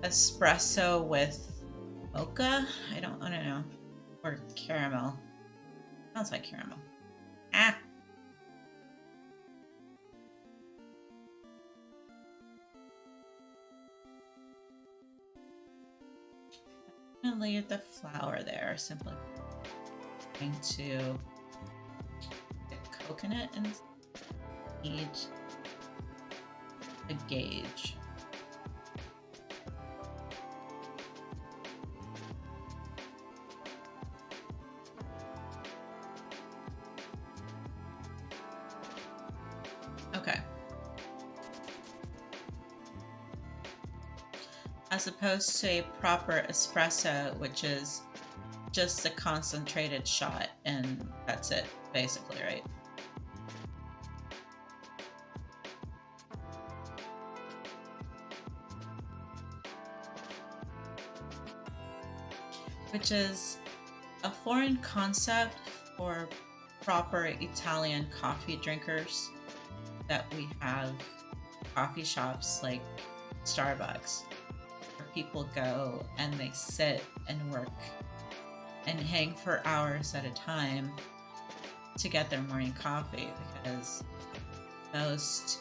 espresso with mocha. I don't know. Or caramel. Sounds like caramel. Ah. I'm gonna layer the flour there. Simply going to get coconut and need a gauge. Okay. As opposed to a proper espresso, which is just a concentrated shot and that's it, basically, right? Which is a foreign concept for proper Italian coffee drinkers that we have coffee shops like Starbucks where people go and they sit and work and hang for hours at a time to get their morning coffee, because most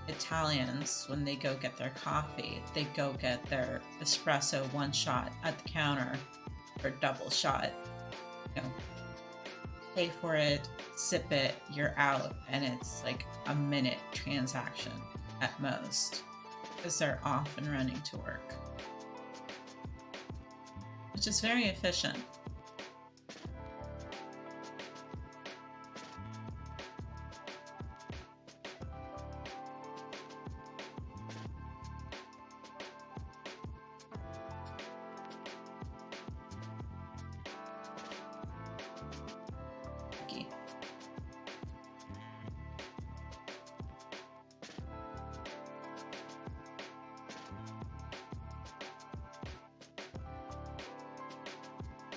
Italians, when they go get their coffee, they go get their espresso one shot at the counter or double shot. You know, pay for it, sip it, you're out, and it's like a minute transaction at most because they're off and running to work, which is very efficient.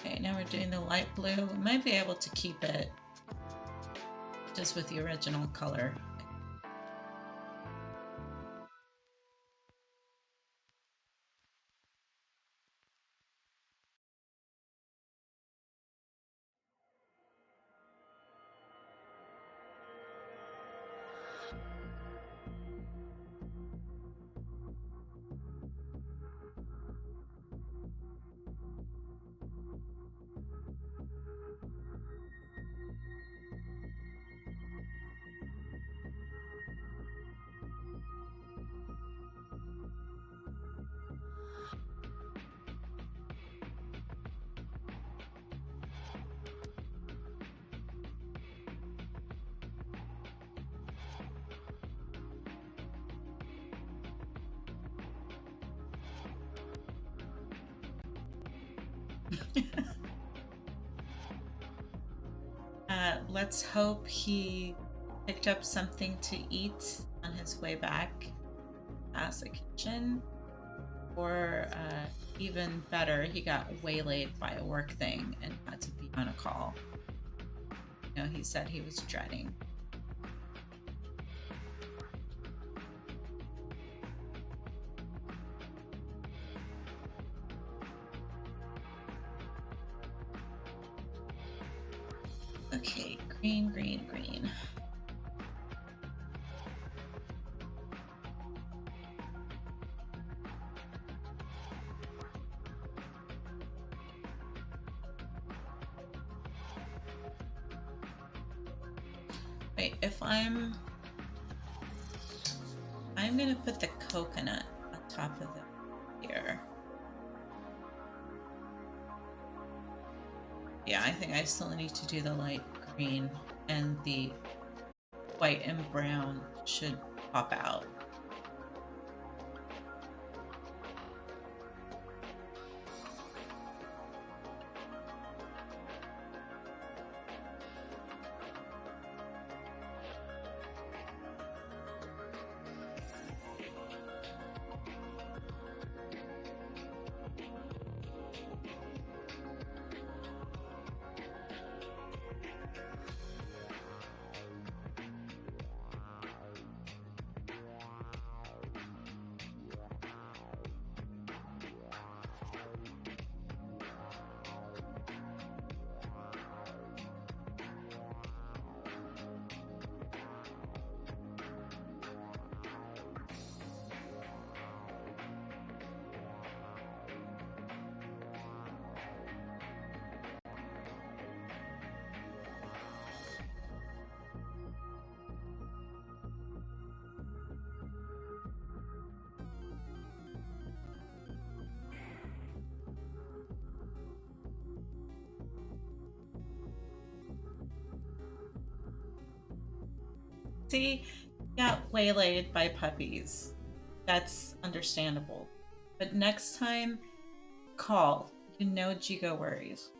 Okay, now we're doing the light blue. We might be able to keep it just with the original color. Let's hope he picked up something to eat on his way back past the kitchen, or even better, he got waylaid by a work thing and had to be on a call. You know, he said he was dreading. Okay, green, green, green. Wait, if I'm gonna put the coconut on top of it here. Yeah, I think I still need to do the light green, and the white and brown should pop out. See, got waylaid by puppies. That's understandable. But next time, call. You know Jigo worries.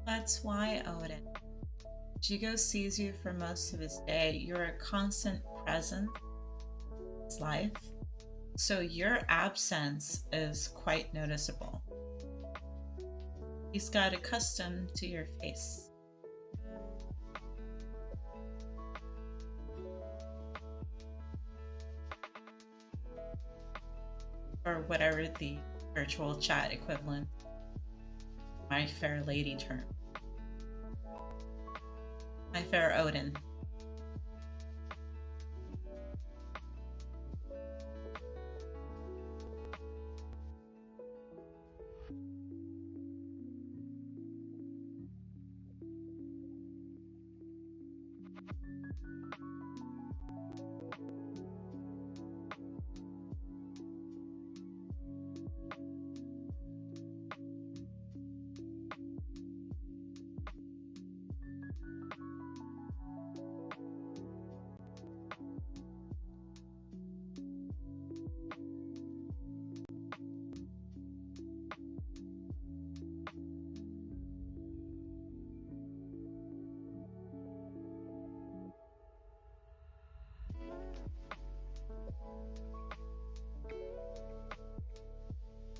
That's why, Odin. Jigo sees you for most of his day. You're a constant presence in his life. So your absence is quite noticeable. He's got accustomed to your face. Or whatever the virtual chat equivalent, my fair lady term. My fair Odin.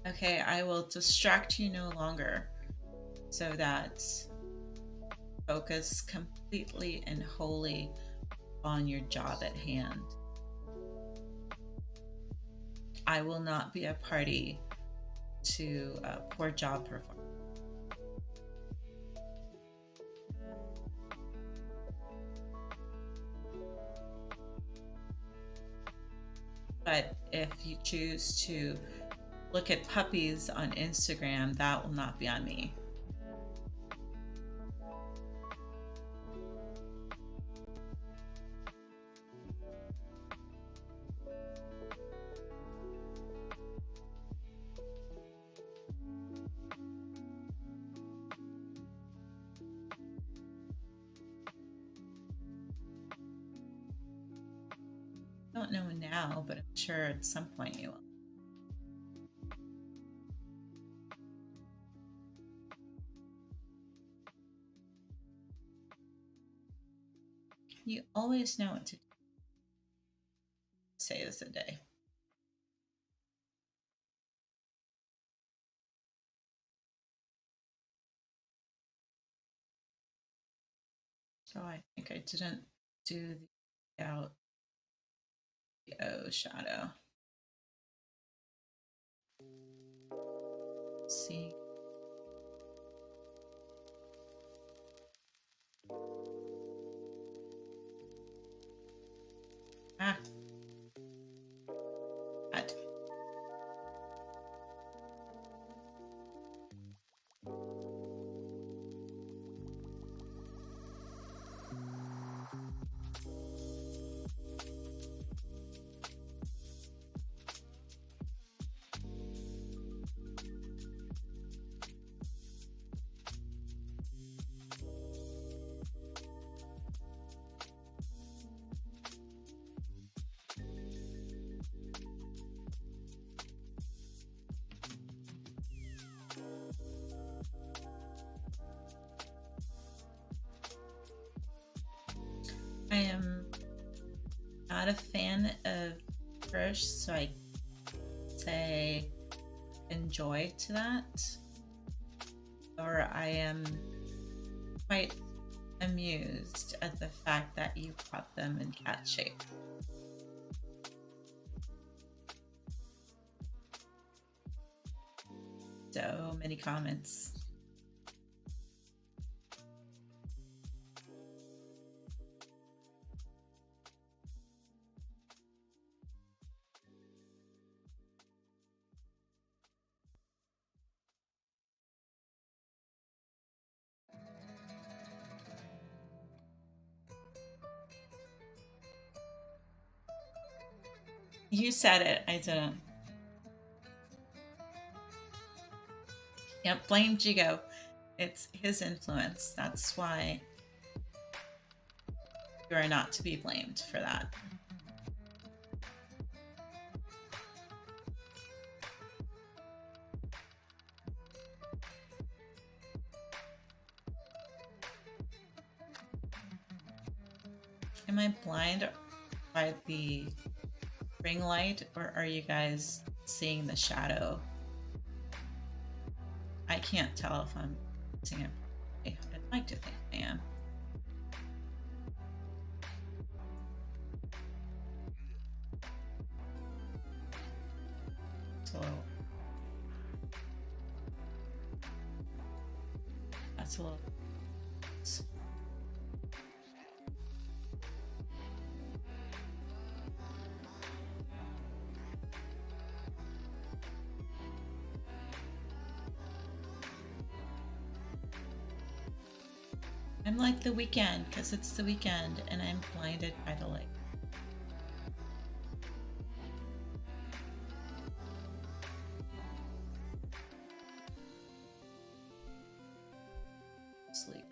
Okay, I will distract you no longer so that focus completely and wholly on your job at hand. I will not be a party to poor job performance. But if you choose to look at puppies on Instagram, that will not be on me. I don't know now, but I'm sure at some point you will. You always know what to say this a day. So I think I didn't do the out the O shadow. Let's see. Ah, that. I am not a fan of Hirsch, so I say enjoy to that. Or I am quite amused at the fact that you brought them in cat shape. So many comments. You said it, I didn't. Yep, blame Jigo. It's his influence. That's why you are not to be blamed for that. Am I blind by the ring light, or are you guys seeing the shadow? I can't tell if I'm seeing it properly. I'd like to think I am. It's a little. That's a little. I'm like the weekend because it's the weekend and I'm blinded by the light. Sleep.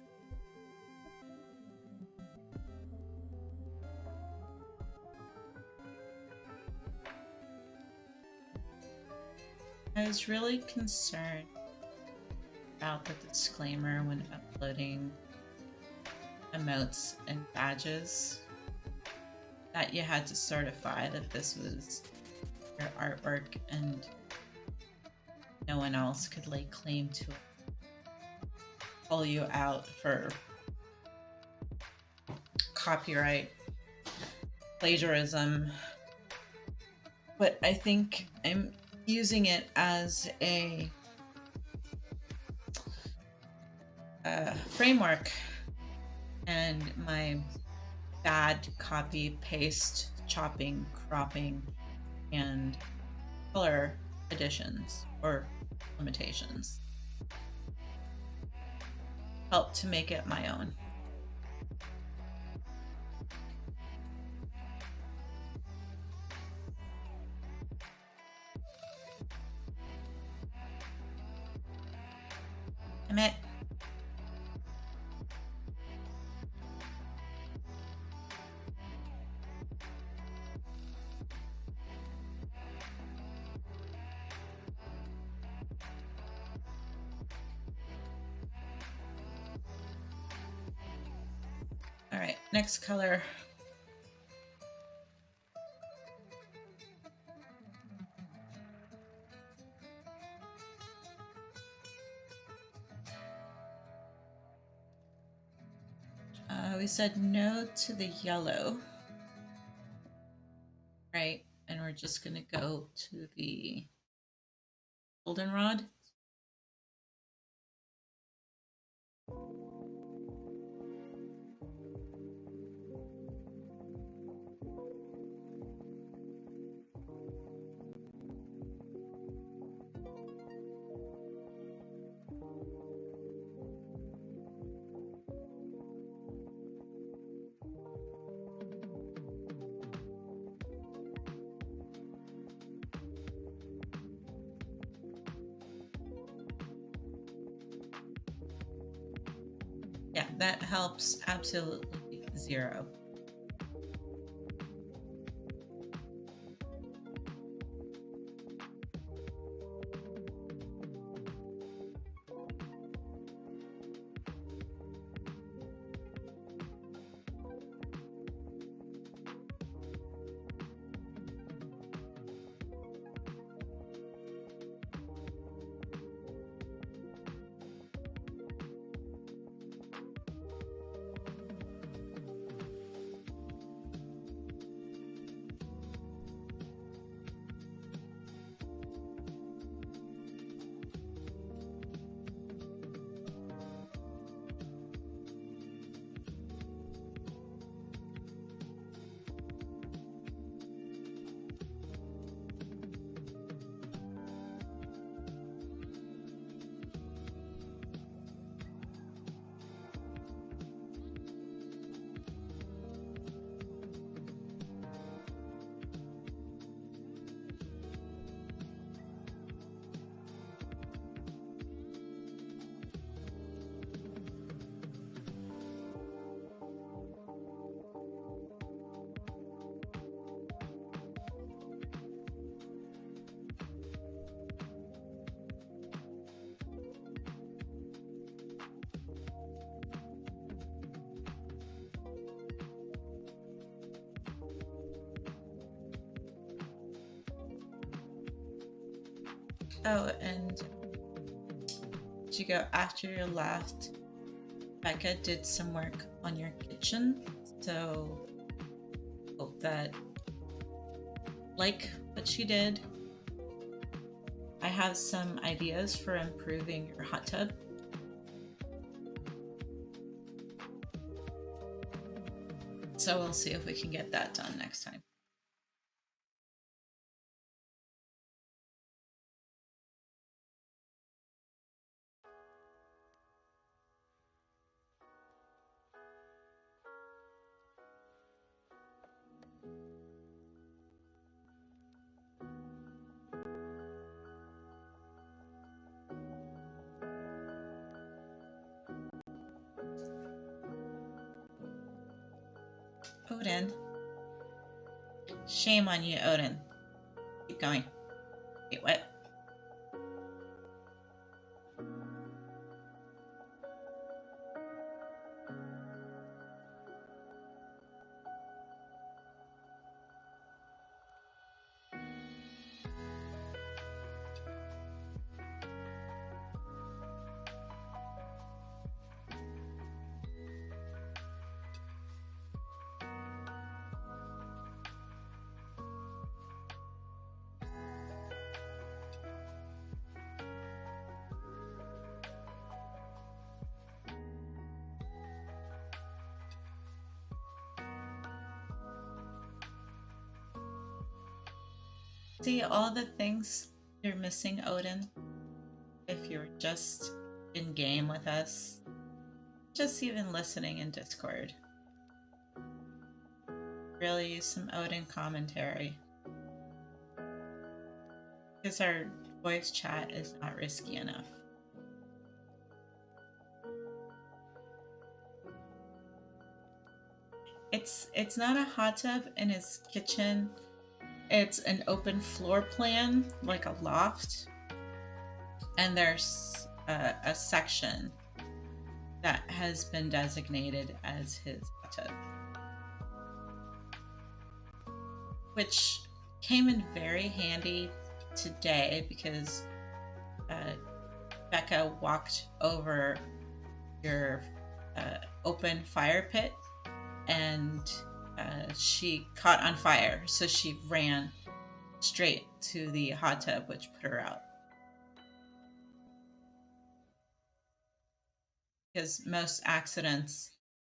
I was really concerned about the disclaimer when uploading emotes and badges that you had to certify that this was your artwork and no one else could lay claim to it, pull you out for copyright plagiarism. But I think I'm using it as a framework, and my bad copy, paste, chopping, cropping, and color additions or limitations help to make it my own. Emmett. All right, next color. We said no to the yellow, right? And we're just gonna go to the goldenrod. Yeah, that helps absolutely zero. Oh, and to go after your left, Becca did some work on your kitchen. So hope that like what she did. I have some ideas for improving your hot tub. So we'll see if we can get that done next time. Odin. Shame on you, Odin. Keep going. Wait, what? See all the things you're missing, Odin, if you're just in game with us, just even listening in Discord. Really use some Odin commentary. Because our voice chat is not risky enough. It's not a hot tub in his kitchen. It's an open floor plan, like a loft. And there's a section that has been designated as his hot tub, which came in very handy today because Becca walked over your open fire pit and she caught on fire. So she ran straight to the hot tub, which put her out. Because most accidents,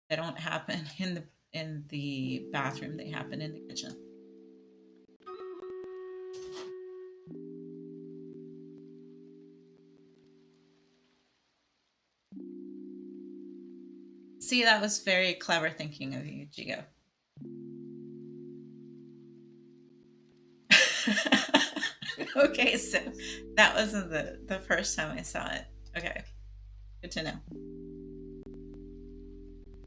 they don't happen in the bathroom, they happen in the kitchen. See, that was very clever thinking of you, Jigo. Okay, so that wasn't the first time I saw it. Okay, good to know.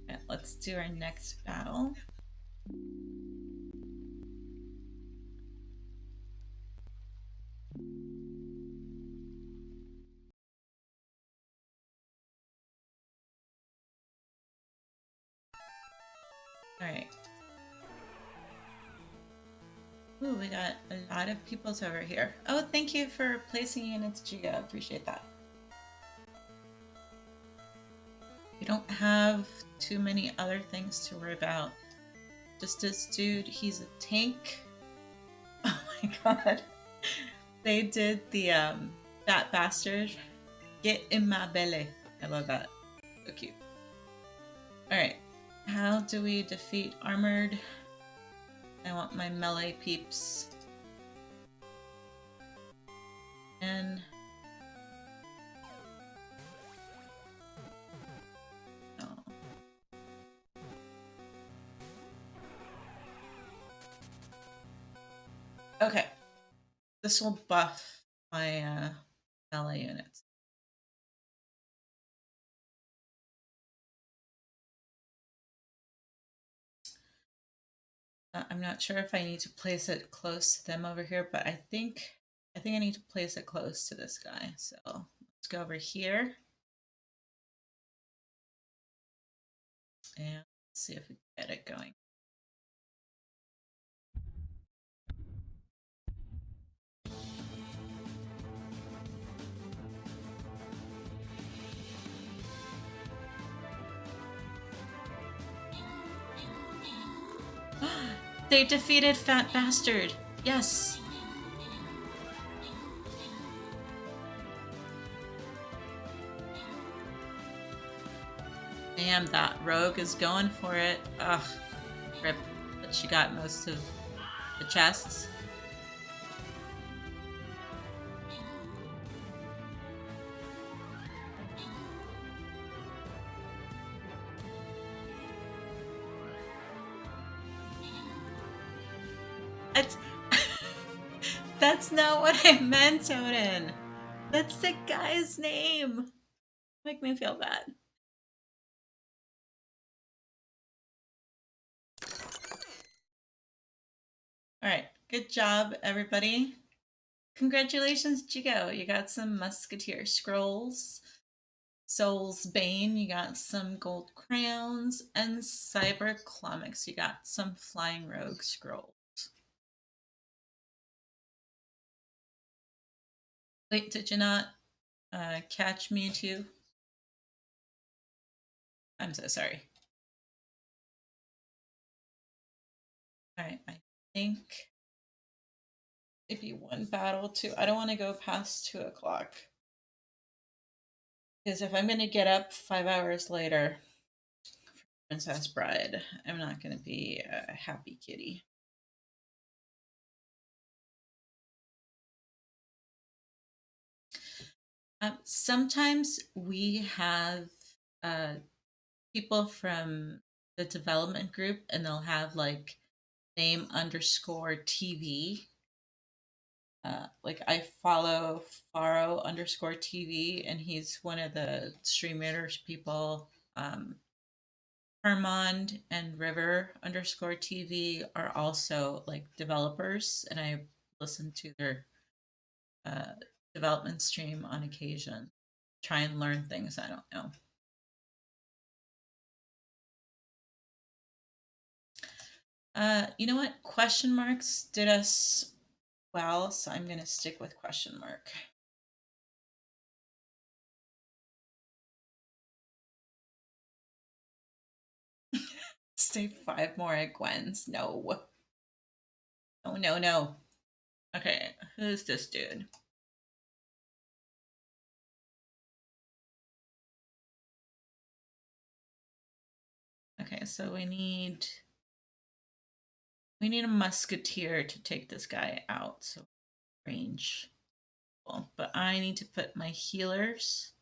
Okay, let's do our next battle. All right. Ooh, we got a lot of peoples over here. Oh, thank you for placing units, Giga. I appreciate that. We don't have too many other things to worry about. Just this dude, he's a tank. Oh my god. They did the Fat Bastard. Get in my belly. I love that. So cute. Alright. How do we defeat armored? I want my melee peeps. And oh. Okay. This will buff my melee units. I'm not sure if I need to place it close to them over here, but I think I need to place it close to this guy. So let's go over here and see if we can get it going. They defeated Fat Bastard. Yes. Damn, that rogue is going for it. Ugh. Rip. But she got most of the chests. It's That's not what I meant, Odin. That's the guy's name. Make me feel bad. All right. Good job, everybody. Congratulations, Chico. You got some Musketeer scrolls. Soul's Bane, you got some gold crowns. And Cyber Clomix, you got some Flying Rogue scrolls. Wait, did you not catch me too? I'm so sorry. All right, I think maybe one battle too. I don't want to go past 2 o'clock. Because if I'm going to get up 5 hours later for Princess Bride, I'm not going to be a happy kitty. Sometimes we have people from the development group and they'll have like name_TV. Like I follow Faro_TV and he's one of the streamers people. Hermond and River_TV are also like developers, and I listen to their uh, development stream on occasion, try and learn things I don't know. You know what? Question marks did us well, so I'm going to stick with question mark. Stay 5 more at Gwen's. No. Oh, no, no. Okay, who's this dude? Okay, so we need a musketeer to take this guy out. So range. But I need to put my healers.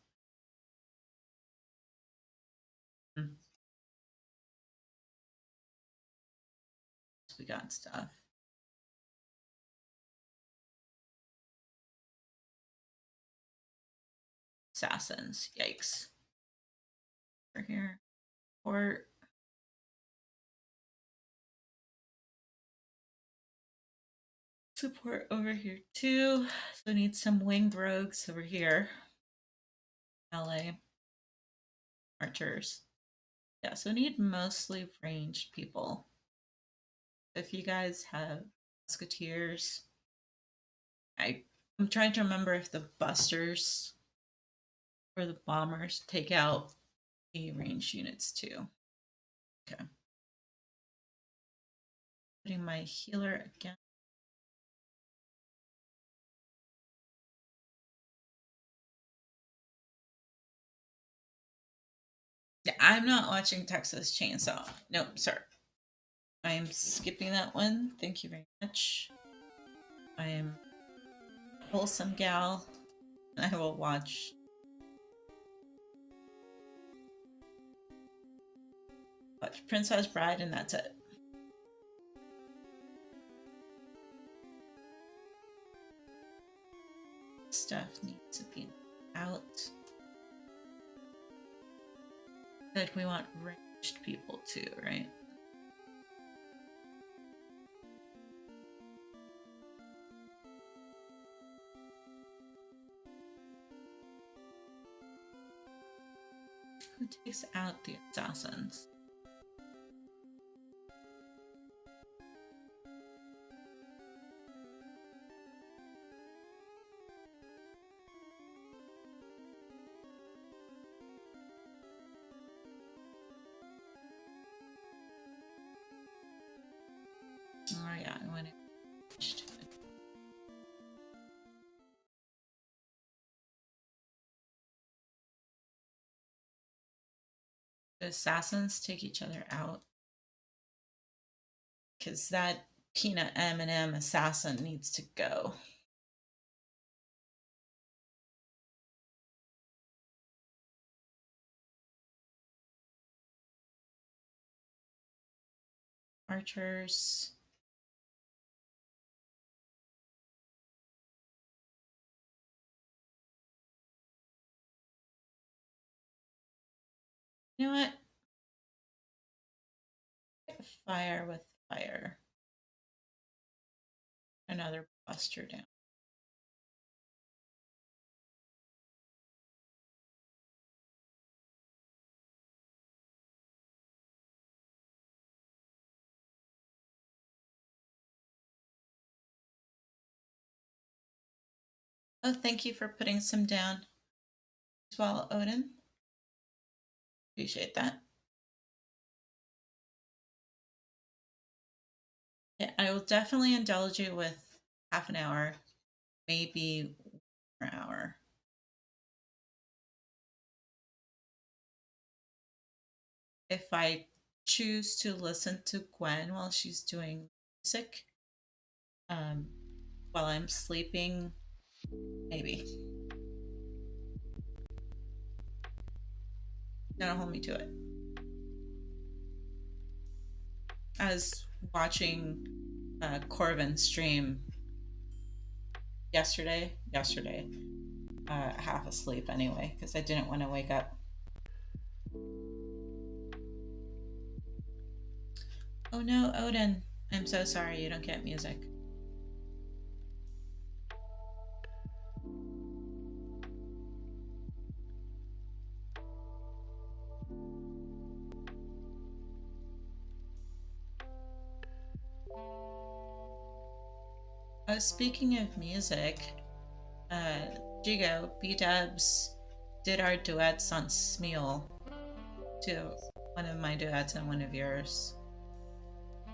We got stuff. Assassins. Yikes. Over here. Or support over here too. So I need some winged rogues over here. LA. Archers. Yeah, so I need mostly ranged people. If you guys have musketeers, I'm trying to remember if the busters or the bombers take out the ranged units too. Okay. Putting my healer again. Yeah, I'm not watching Texas Chainsaw. Nope, sir. I am skipping that one. Thank you very much. I am a wholesome gal. I will watch Princess Bride, and that's it. Stuff needs to be out. But we want ranged people too, right? Who takes out the assassins? Oh yeah, I want to. The assassins take each other out because that peanut M&M assassin needs to go. Archers. You know what? Fire with fire. Another buster down. Oh, thank you for putting some down as well, Odin. Appreciate that. Yeah, I will definitely indulge you with half an hour, maybe an hour. If I choose to listen to Gwen while she's doing music, um, while I'm sleeping, maybe. Don't hold me to it. I was watching Corvin stream yesterday, half asleep anyway, because I didn't want to wake up. Oh no, Odin, I'm so sorry you don't get music. Speaking of music, Jigo, B-Dubs did our duets on Smeal, to one of my duets and one of yours.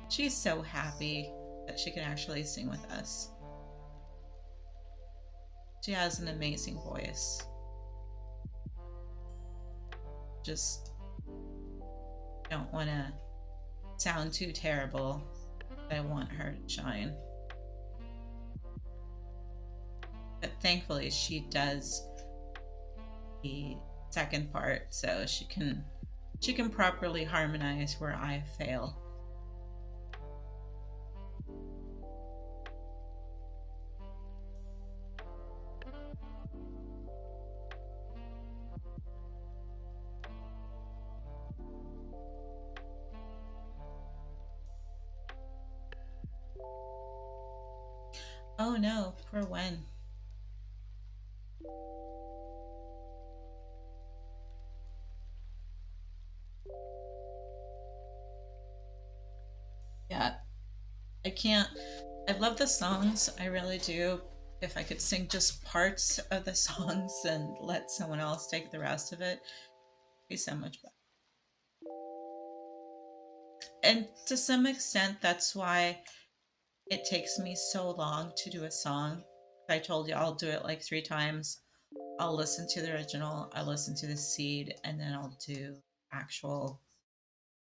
She's so happy that she can actually sing with us. She has an amazing voice. Just don't want to sound too terrible. I want her to shine. But thankfully, she does the second part, so she can properly harmonize where I fail. Oh no, for when? Yeah, I can't. I love the songs, I really do. If I could sing just parts of the songs and let someone else take the rest of it, it'd be so much better. And to some extent, that's why it takes me so long to do a song. I told you I'll do it like 3 times. I'll listen to the original, I'll listen to the seed, and then I'll do actual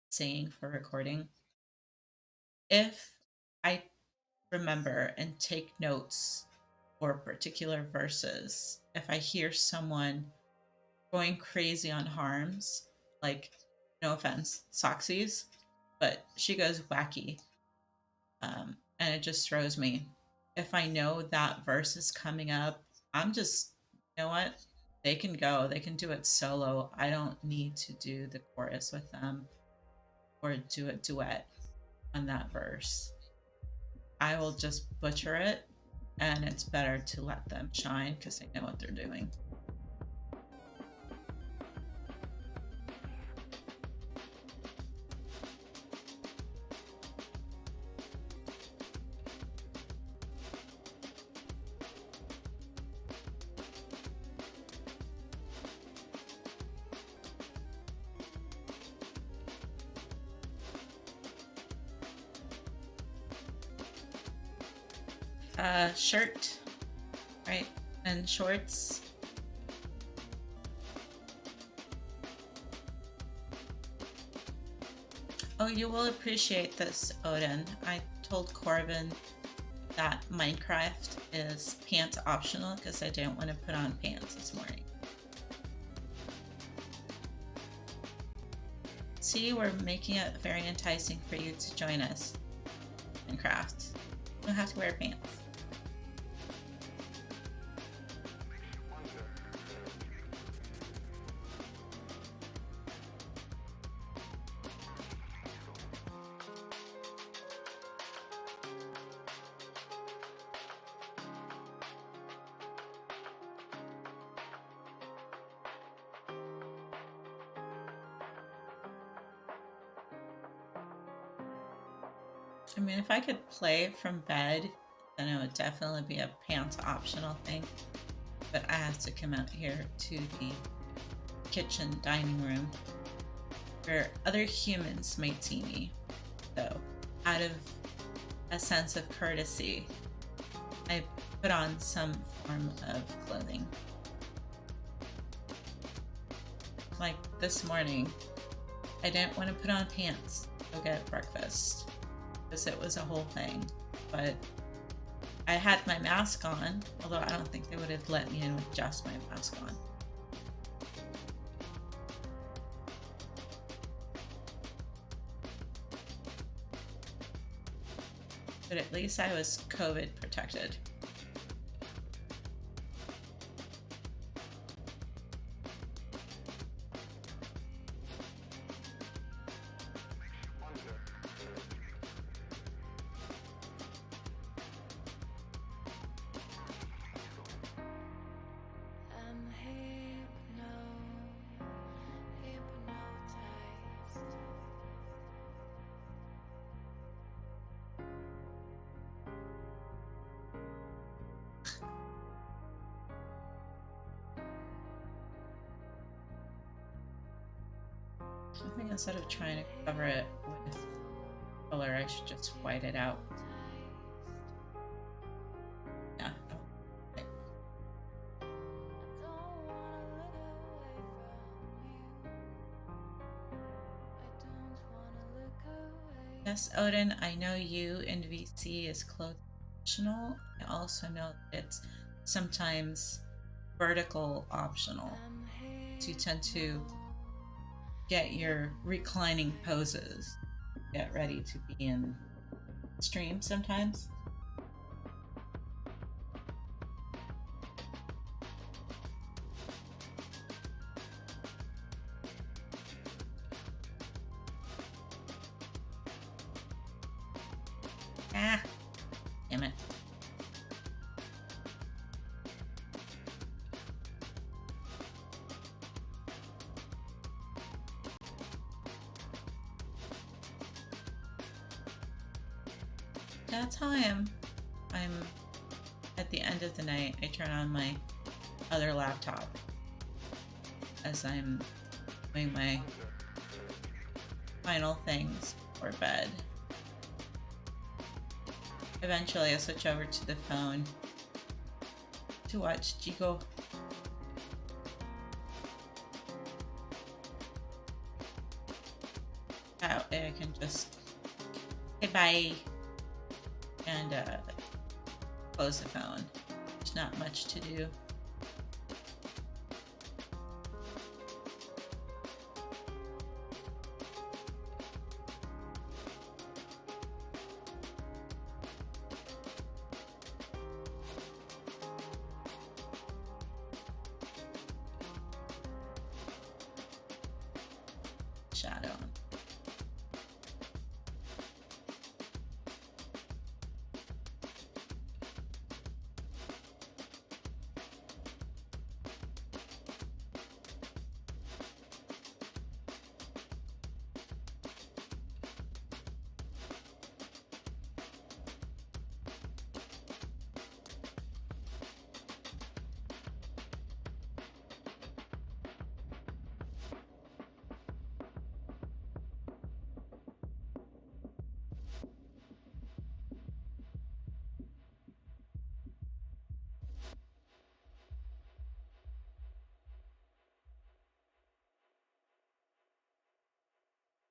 singing for recording. If I remember and take notes for particular verses, if I hear someone going crazy on harms, like, no offense, Soxies, but she goes wacky, and it just throws me. If I know that verse is coming up, I'm just, you know what? They can go, they can do it solo. I don't need to do the chorus with them or do a duet on that verse. I will just butcher it, and it's better to let them shine because they know what they're doing. shirt, right? And shorts. Oh, you will appreciate this, Odin. I told Corbin that Minecraft is pants optional because I didn't want to put on pants this morning. See, we're making it very enticing for you to join us in Minecraft. You don't have to wear pants. I mean, if I could play from bed, then it would definitely be a pants optional thing. But I have to come out here to the kitchen dining room where other humans might see me. So, out of a sense of courtesy, I put on some form of clothing. Like this morning, I didn't want to put on pants to go get breakfast because it was a whole thing. But I had my mask on, although I don't think they would have let me in with just my mask on. But at least I was COVID protected. I think instead of trying to cover it with color, I should just white it out. Yeah. Okay. Yes, Odin, I know you in VC is clothing optional. I also know that it's sometimes vertical optional. So you tend to get your reclining poses, get ready to be in stream sometimes. Ah, damn it. That's how I am. I'm at the end of the night, I turn on my other laptop as I'm doing my final things for bed. Eventually, I'll switch over to the phone to watch Jigo. That way I can just say bye and close the phone. There's not much to do. Shadow.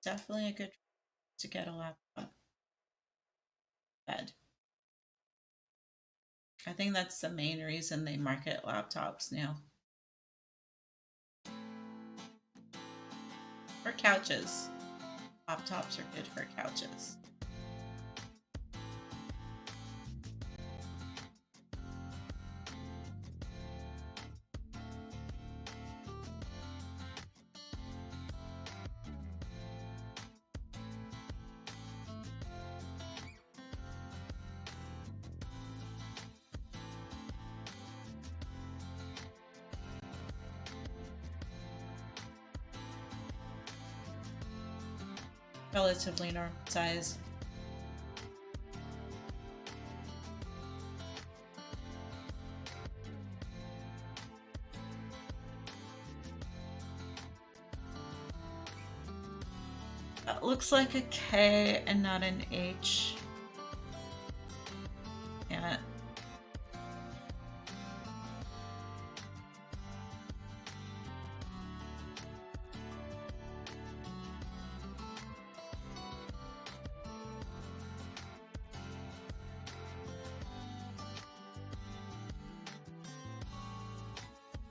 definitely a good to get a laptop bed. I think that's the main reason they market laptops now. Or couches. Laptops are good for couches. Relatively normal size. That looks like a K and not an H. Yeah.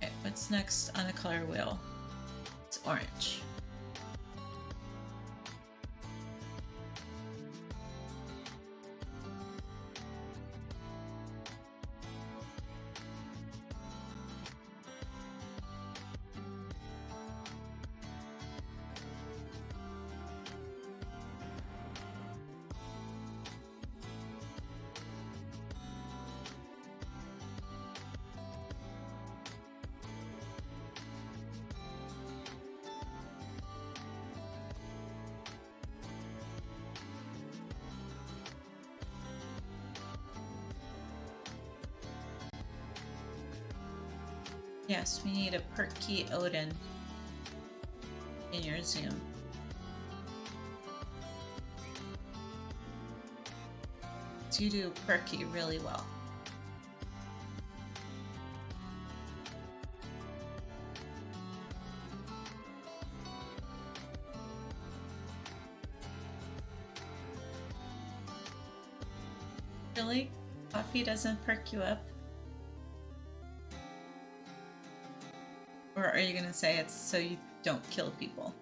Okay, what's next on the color wheel? It's orange. Yes, we need a perky Odin in your Zoom. So you do perky really well. Really? Coffee doesn't perk you up? Or are you going to say it's so you don't kill people?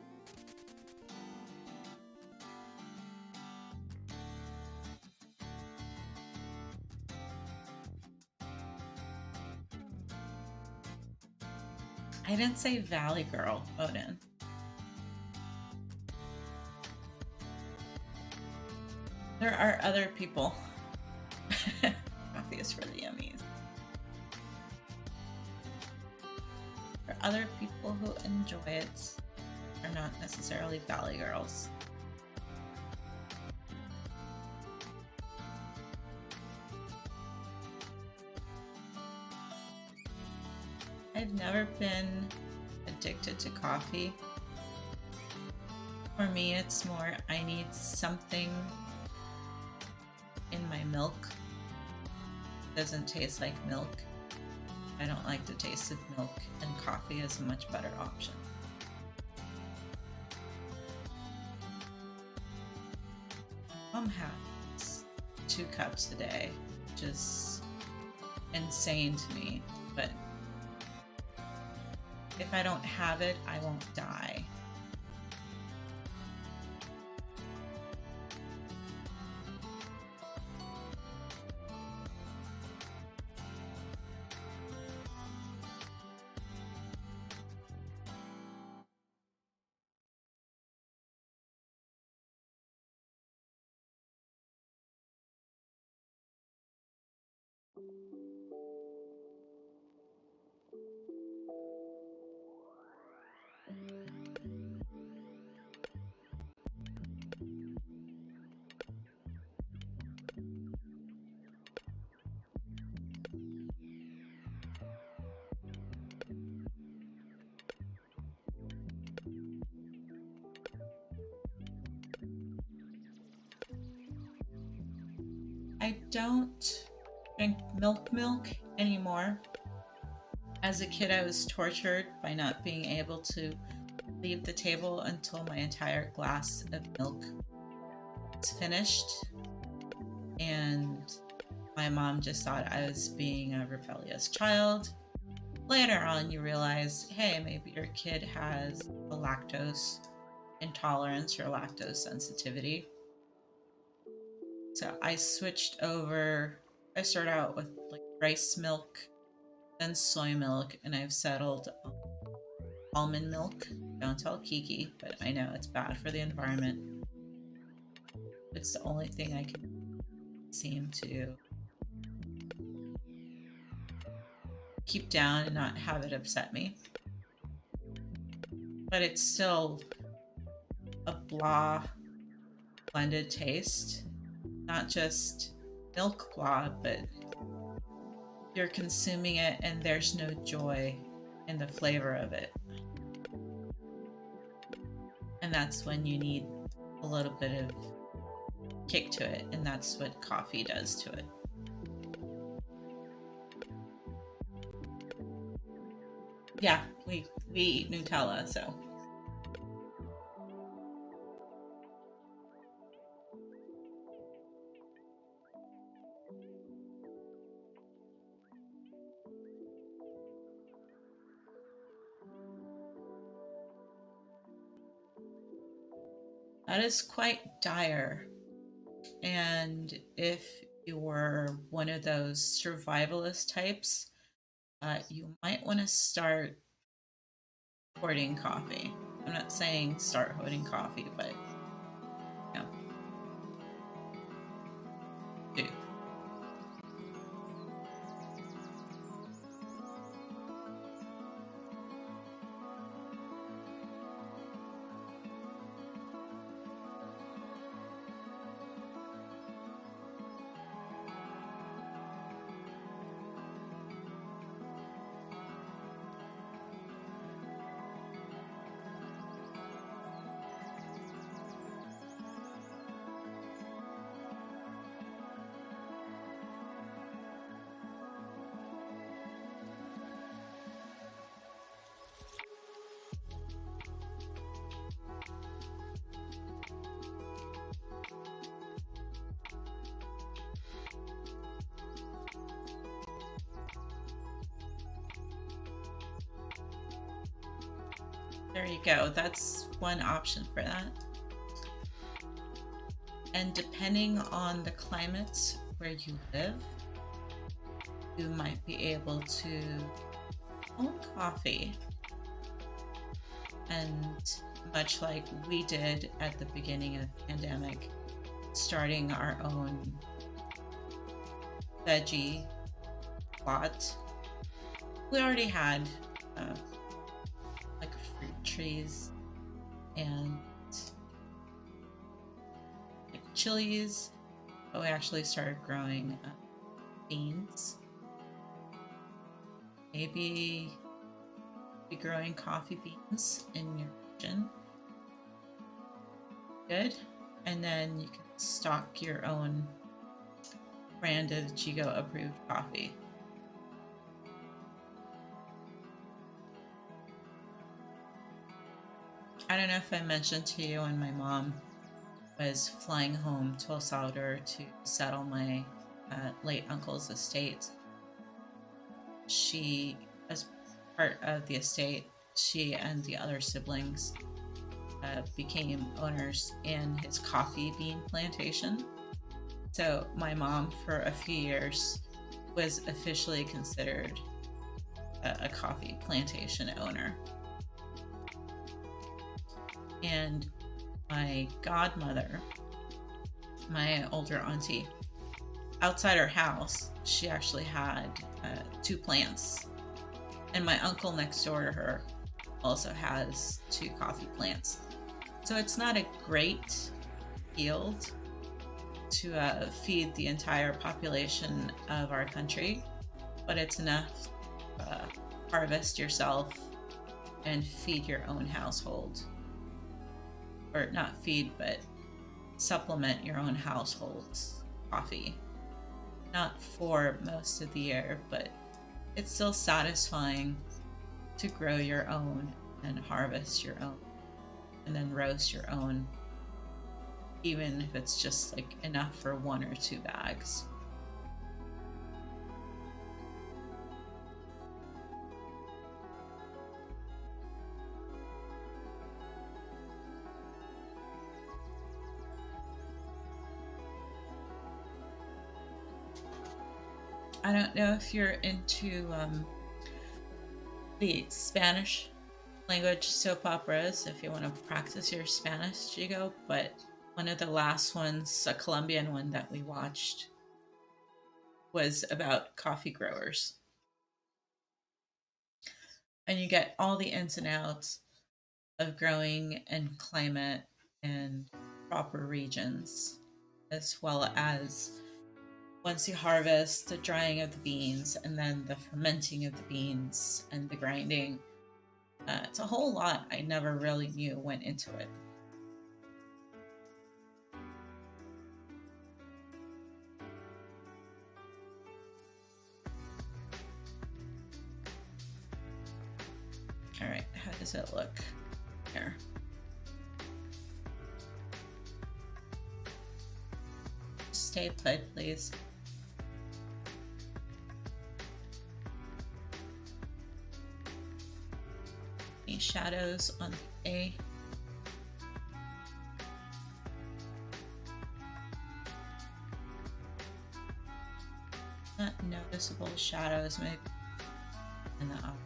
I didn't say Valley Girl, Odin. There are other people. Coffee is for the yummies. For other people who enjoy it, are not necessarily Valley Girls. I've never been addicted to coffee. For me, it's more I need something in my milk. It doesn't taste like milk. I don't like the taste of milk, and coffee is a much better option. Mom has 2 cups a day, which is insane to me. But if I don't have it, I won't die. I don't drink milk anymore. As a kid, I was tortured by not being able to leave the table until my entire glass of milk is finished. And my mom just thought I was being a rebellious child. Later on, you realize, hey, maybe your kid has a lactose intolerance or lactose sensitivity. So I switched over. I started out with like rice milk, then soy milk, and I've settled on almond milk. Don't tell Kiki, but I know it's bad for the environment. It's the only thing I can seem to keep down and not have it upset me. But it's still a blah blended taste, not just milk blah, but you're consuming it and there's no joy in the flavor of it. And that's when you need a little bit of kick to it, and that's what coffee does to it. Yeah, we eat Nutella, so that is quite dire. And if you were one of those survivalist types, you might want to start hoarding coffee. I'm not saying start hoarding coffee, but you know, do. There you go. That's one option for that. And depending on the climate where you live, you might be able to own coffee. And much like we did at the beginning of the pandemic, starting our own veggie plot, we already had uh, like fruit trees and like chilies, but we actually started growing beans. Maybe be growing coffee beans in your region. Good. And then you can stock your own branded Chico approved coffee. I don't know if I mentioned to you when my mom was flying home to El Salvador to settle my late uncle's estate. She, as part of the estate, she and the other siblings became owners in his coffee bean plantation. So my mom, for a few years, was officially considered a coffee plantation owner. And my godmother, my older auntie, outside her house, she actually had two plants. And my uncle next door to her also has two coffee plants. So it's not a great yield to feed the entire population of our country, but it's enough to harvest yourself and feed your own household. Or not feed, but supplement your own household's coffee. Not for most of the year, but it's still satisfying to grow your own and harvest your own and then roast your own, even if it's just like enough for 1 or 2 bags. I don't know if you're into the Spanish language soap operas, if you want to practice your Spanish, Jigo, but one of the last ones, a Colombian one that we watched, was about coffee growers. And you get all the ins and outs of growing and climate and proper regions, as well as once you harvest, the drying of the beans and then the fermenting of the beans and the grinding. It's a whole lot I never really knew went into it. All right, how does it look here? Stay put, please. Any shadows on the A? Not noticeable shadows, maybe in the up.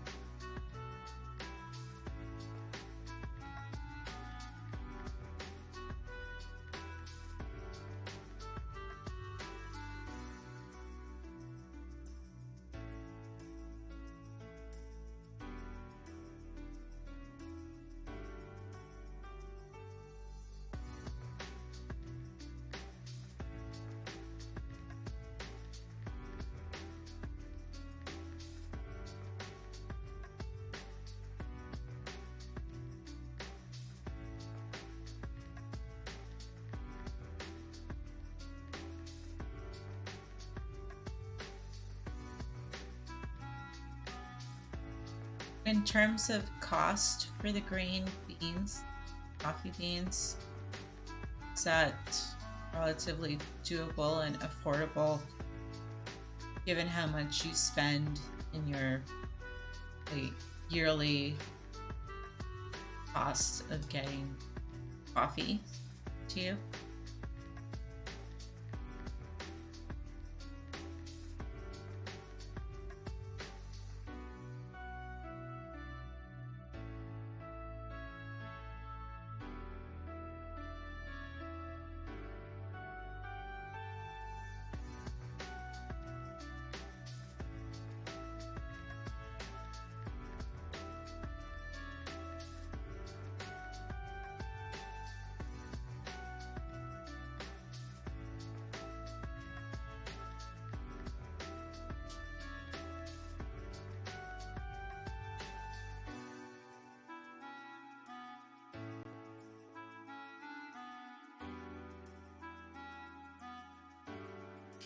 In terms of cost for the green beans, coffee beans, is that relatively doable and affordable given how much you spend in your yearly cost of getting coffee to you?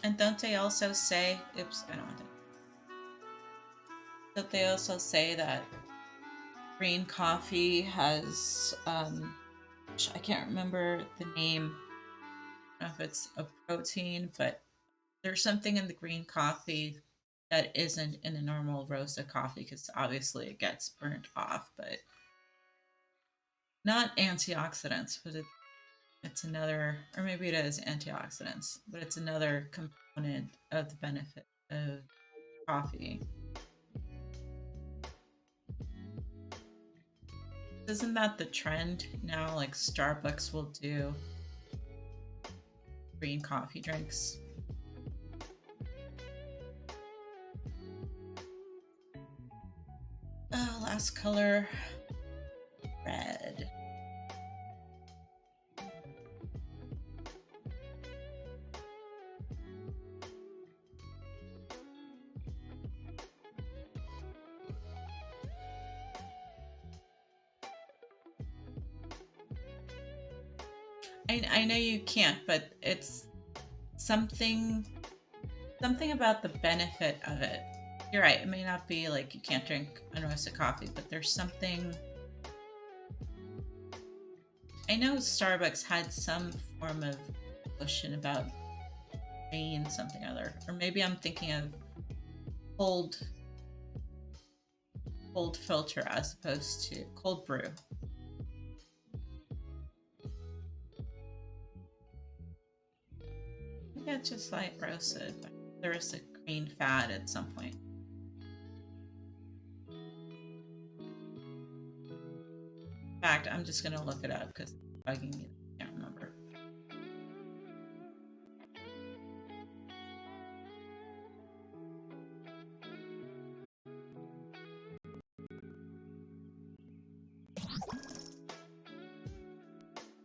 And don't they also say, oops, I don't want to. Don't they also say that green coffee has, I can't remember the name, I don't know if it's a protein, but there's something in the green coffee that isn't in a normal roasted coffee because obviously it gets burnt off, but not antioxidants, but it's another, or maybe it is antioxidants, but it's another component of the benefit of coffee. Isn't that the trend now? Like Starbucks will do green coffee drinks. Oh, last color, red. I know you can't, but it's something about the benefit of it. You're right. It may not be like you can't drink unroasted coffee, but there's something I know Starbucks had some form of motion about green something or other, or maybe I'm thinking of cold filter as opposed to cold brew. Maybe it's just light roasted, but there is a green fad at some point. In fact, I'm just gonna look it up because it's bugging me. I can't remember.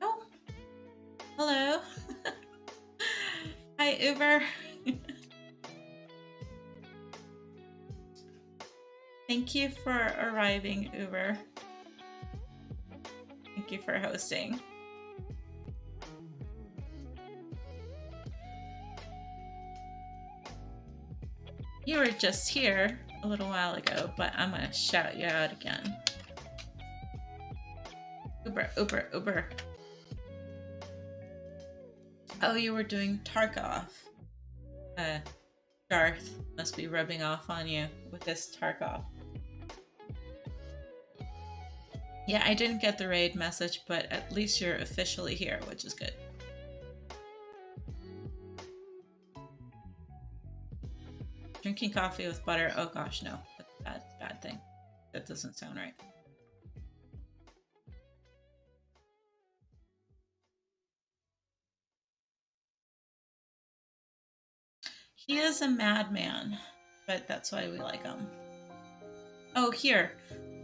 Oh, hello. Hi, Uber. Thank you for arriving, Uber. Thank you for hosting. You were just here a little while ago, but I'm gonna shout you out again. Uber, Uber, Uber. Oh, you were doing Tarkov. Garth must be rubbing off on you with this Tarkov. Yeah, I didn't get the raid message, but at least you're officially here, which is good. Drinking coffee with butter. Oh gosh, no. That's a bad thing. That doesn't sound right. He is a madman, but that's why we like him. Oh, here.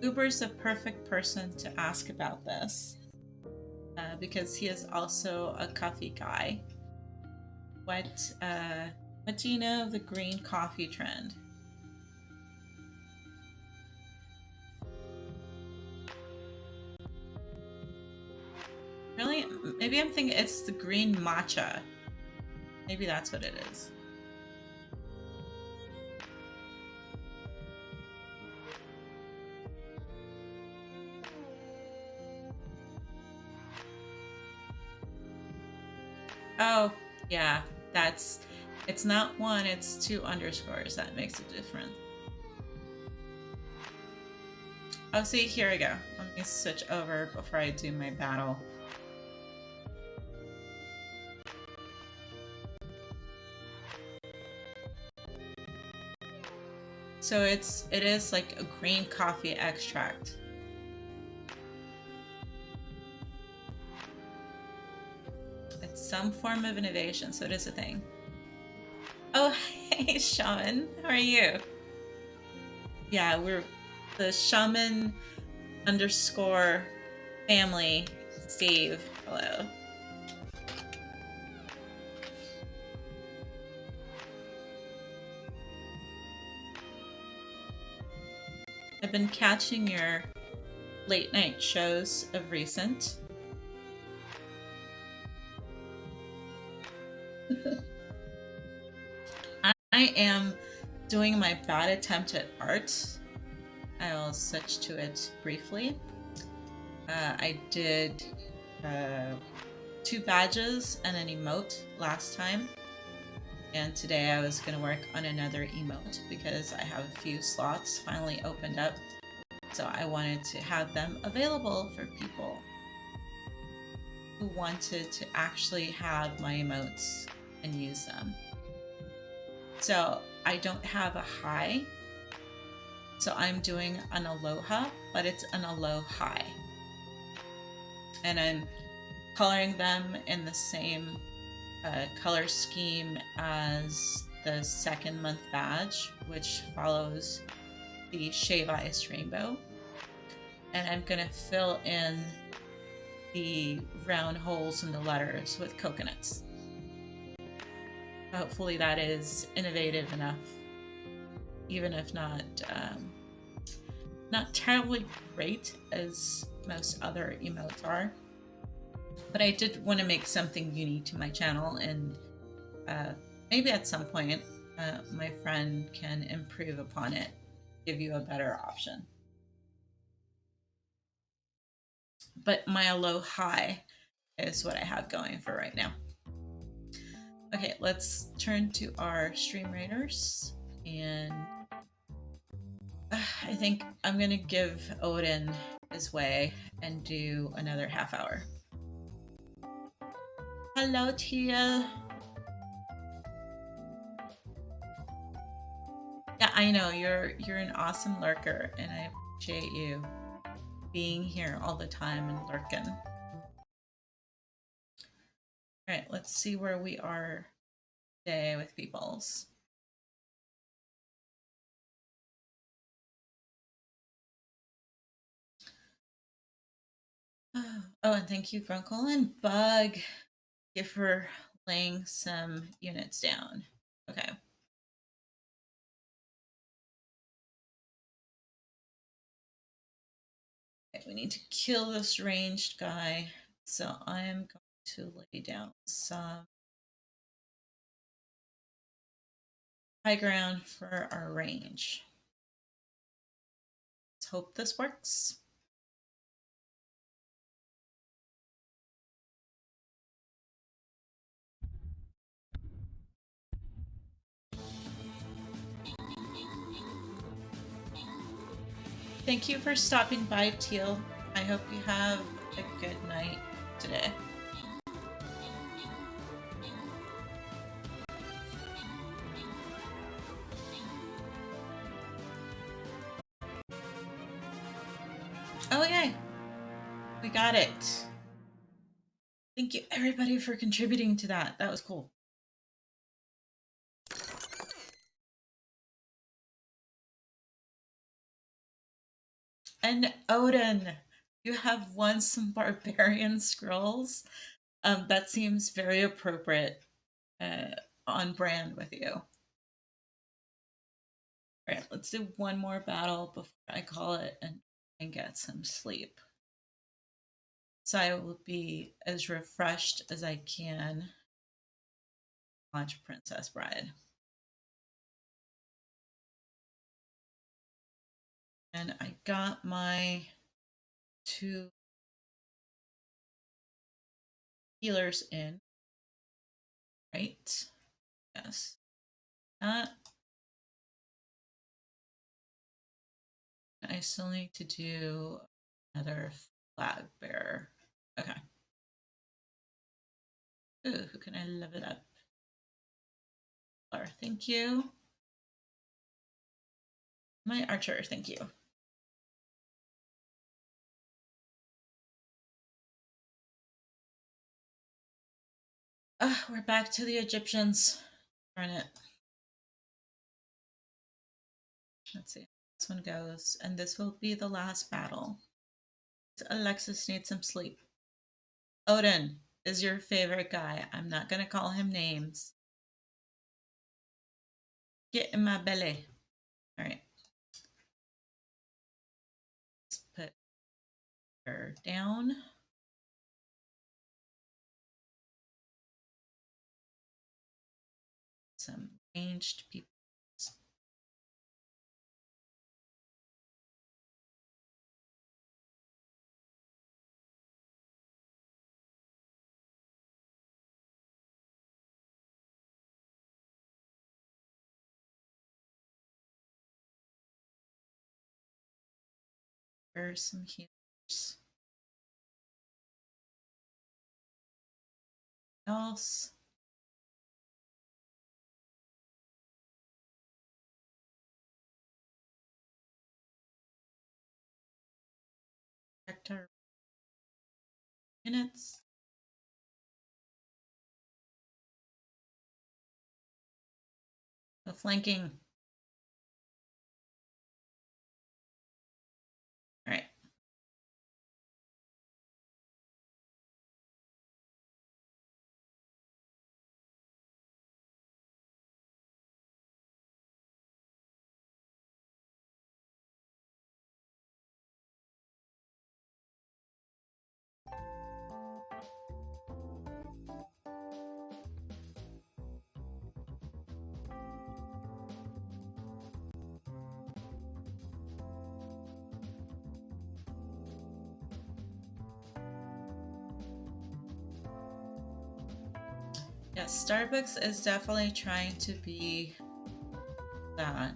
Uber's the perfect person to ask about this because he is also a coffee guy. What do you know of the green coffee trend? Really? Maybe I'm thinking it's the green matcha. Maybe that's what it is. Oh, yeah. It's not one, it's 2 underscores. That makes a difference. Oh, see, here we go. Let me switch over before I do my battle. So it is like a green coffee extract. It's some form of innovation, so it is a thing. Oh, hey, Shaman. How are you? Yeah, we're the Shaman underscore family. Steve, hello. I've been catching your late night shows of recent. I am doing my bad attempt at art. I will switch to it briefly. I did 2 badges and an emote last time. And today I was going to work on another emote because I have a few slots finally opened up. So I wanted to have them available for people who wanted to actually have my emotes and use them. So I don't have a high. So I'm doing an aloha, but it's an aloha. And I'm coloring them in the same color scheme as the 2nd month badge, which follows the Shave Ice Rainbow. And I'm gonna fill in the round holes in the letters with coconuts. Hopefully that is innovative enough, even if not terribly great as most other emotes are. But I did want to make something unique to my channel, and maybe at some point my friend can improve upon it, give you a better option. but my low high is what I have going for right now. Okay, let's turn to our stream raiders, and I think I'm gonna give Odin his way and do another half hour. Hello, Tia. Yeah, I know you're an awesome lurker, and I appreciate you being here all the time and lurking. All right, let's see where we are today with peoples. Oh, and thank you, Grunkle and Bug, for laying some units down. Okay. Okay, we need to kill this ranged guy, so I am going to lay down some high ground for our range. Let's hope this works. Thank you for stopping by, Teal. I hope you have a good night today. Oh, yay! We got it. Thank you, everybody, for contributing to that. That was cool. And Odin, you have won some barbarian scrolls. That seems very appropriate, on brand with you. All right, let's do one more battle before I call it and get some sleep. So I will be as refreshed as I can. Launch Princess Bride. And I got my 2 healers in, right? Yes. That. I still need to do another flag bearer. Okay. Ooh, who can I level up? Thank you. My archer, thank you. We're back to the Egyptians. Darn it. Let's see how this one goes. And this will be the last battle. Alexis needs some sleep. Odin is your favorite guy. I'm not going to call him names. Get in my belly. All right. Let's put her down. Some ranged people. There's some healers. Else. Protect our minutes. The flanking. All right. Yeah, Starbucks is definitely trying to be that.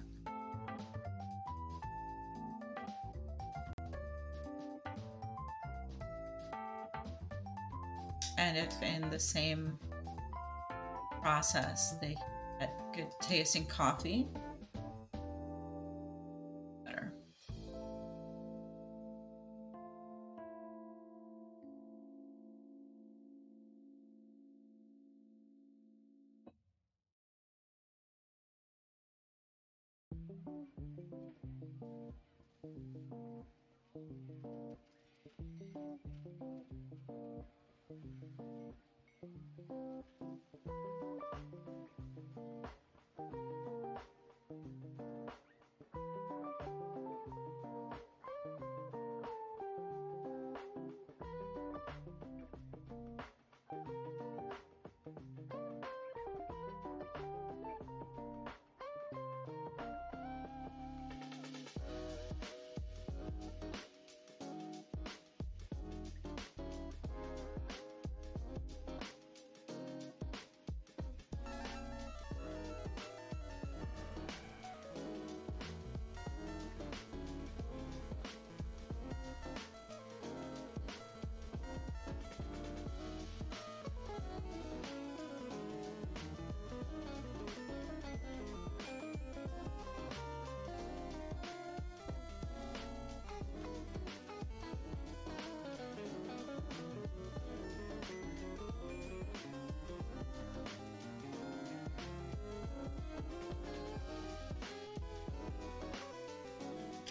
And if in the same process they get good tasting coffee, better.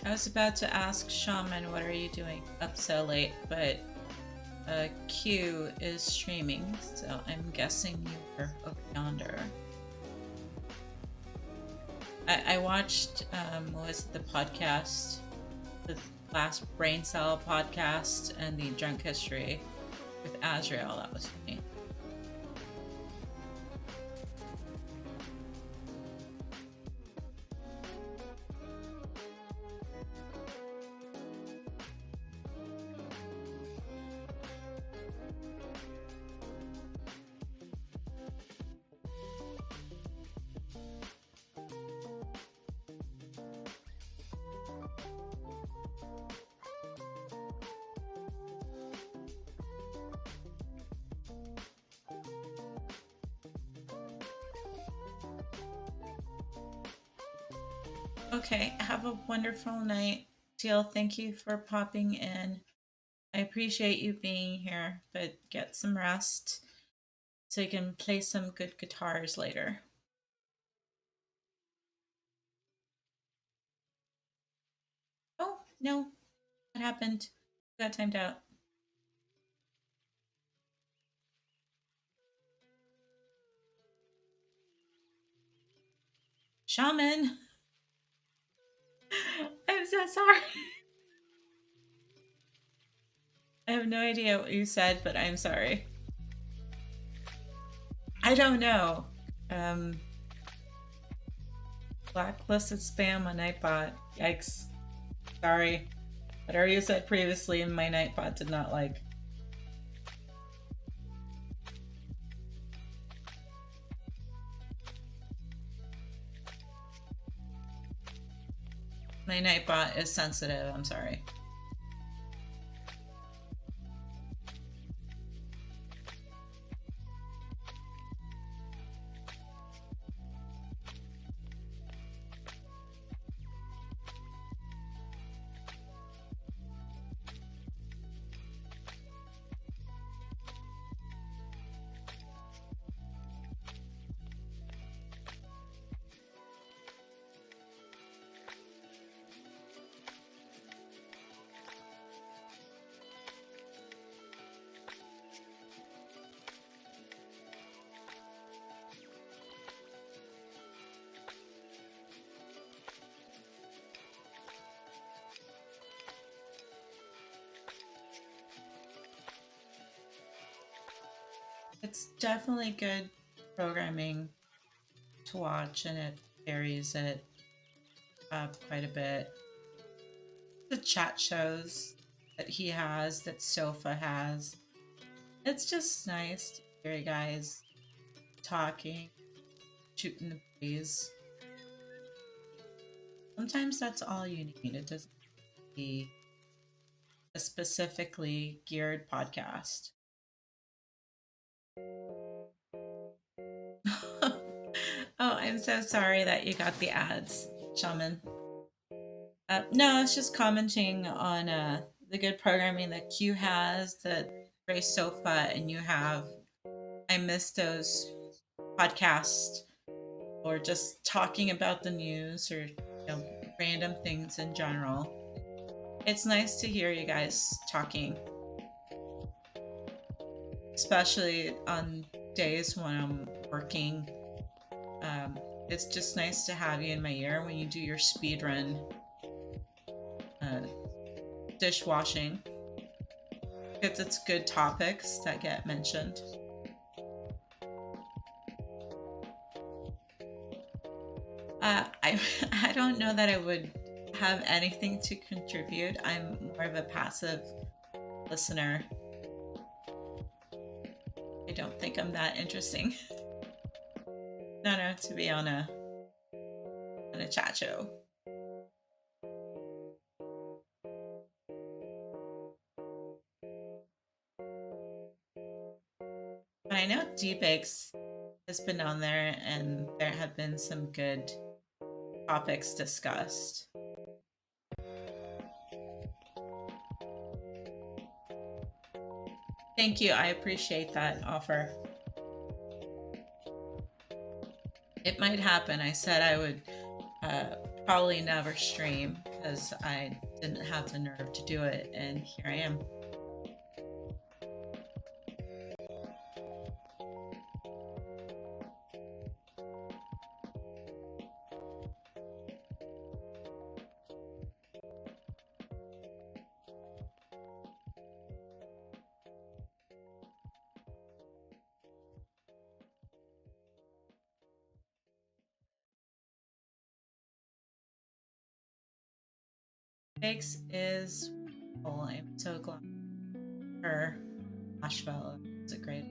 I was about to ask Shaman, what are you doing up so late? But Q is streaming, so I'm guessing you are over yonder. I watched, what was it, the podcast, the last Brain Cell podcast, and the Drunk History with Azrael. That was funny. Okay, have a wonderful night. Teal, thank you for popping in. I appreciate you being here, but get some rest so you can play some good guitars later. Oh, no, what happened? Got timed out. Shaman! I'm so sorry. I have no idea what you said, but I'm sorry. I don't know. Um, Blacklisted spam on Nightbot. Yikes. Sorry. Whatever you said previously, my Nightbot did not like. My Nightbot is sensitive. I'm sorry. It's definitely good programming to watch, and it varies it up quite a bit. The chat shows that he has, that Sofa has. It's just nice to hear you guys talking, shooting the breeze. Sometimes that's all you need. It doesn't be a specifically geared podcast. Oh, I'm so sorry that you got the ads, Shaman. No, it's just commenting on the good programming that Q has, that Race Sofa and you have. I miss those podcasts or just talking about the news or random things in general. It's nice to hear you guys talking, especially on days when I'm working. Um, it's just nice to have you in my ear when you do your speed run uh, dishwashing because it's good topics that get mentioned. I I don't know that I would have anything to contribute. I'm more of a passive listener. I don't think I'm that interesting. No, to be on a chat show. But I know D-Bakes has been on there, and there have been some good topics discussed. Thank you. I appreciate that offer. It might happen. I said I would probably never stream because I didn't have the nerve to do it, and here I am. Bakes is full. I'm so glad her Asheville is a great.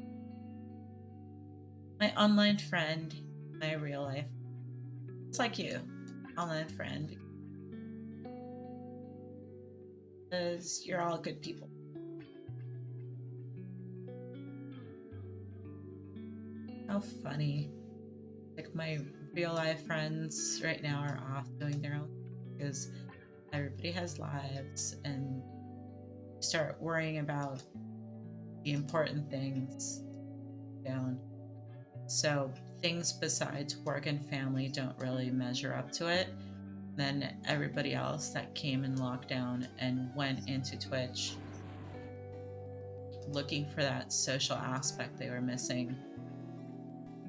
My online friend, my real life. It's like you, online friend, because you're all good people. How funny. Like my real life friends right now are off doing their own because everybody has lives and start worrying about the important things down. So things besides work and family don't really measure up to it. Then everybody else that came in lockdown and went into Twitch looking for that social aspect they were missing.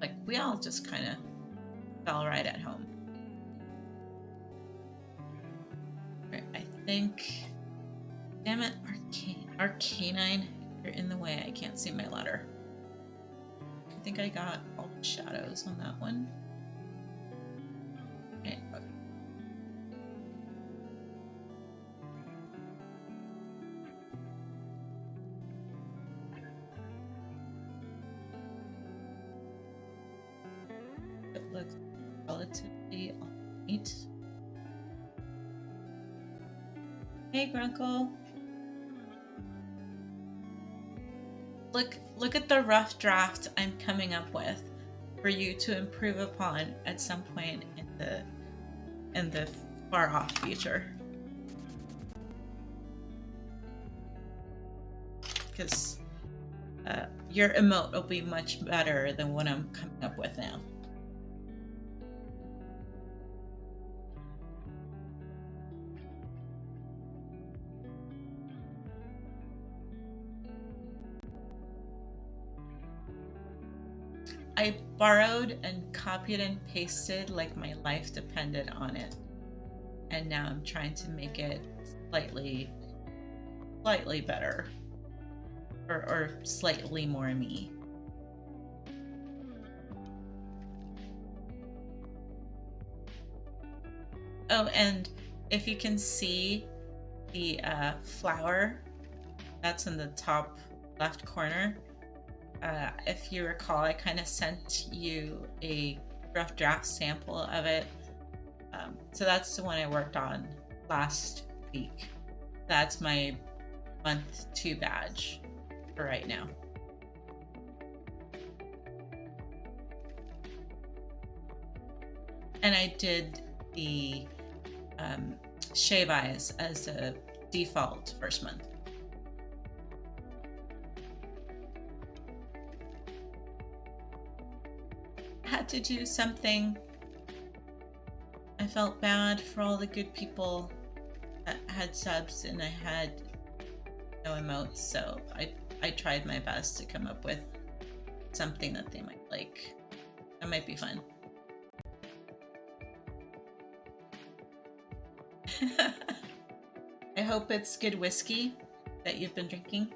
Like we all just kind of fell right at home. Right, I think, damn it, Arcanine, you're in the way. I can't see my letter. I think I got all the shadows on that one. Okay. It looks relatively all neat. Hey, Grunkle. Look at the rough draft I'm coming up with for you to improve upon at some point in the far off future. Because your emote will be much better than what I'm coming up with now. I borrowed and copied and pasted like my life depended on it. And now I'm trying to make it slightly better or slightly more me. Oh, and if you can see the flower that's in the top left corner, If you recall, I kind of sent you a rough draft sample of it. So that's the one I worked on last week. That's my month 2 badge for right now. And I did the shave eyes as a default first month. I had to do something. I felt bad for all the good people that had subs and I had no emotes, so I tried my best to come up with something that they might like. That might be fun. I hope it's good whiskey that you've been drinking.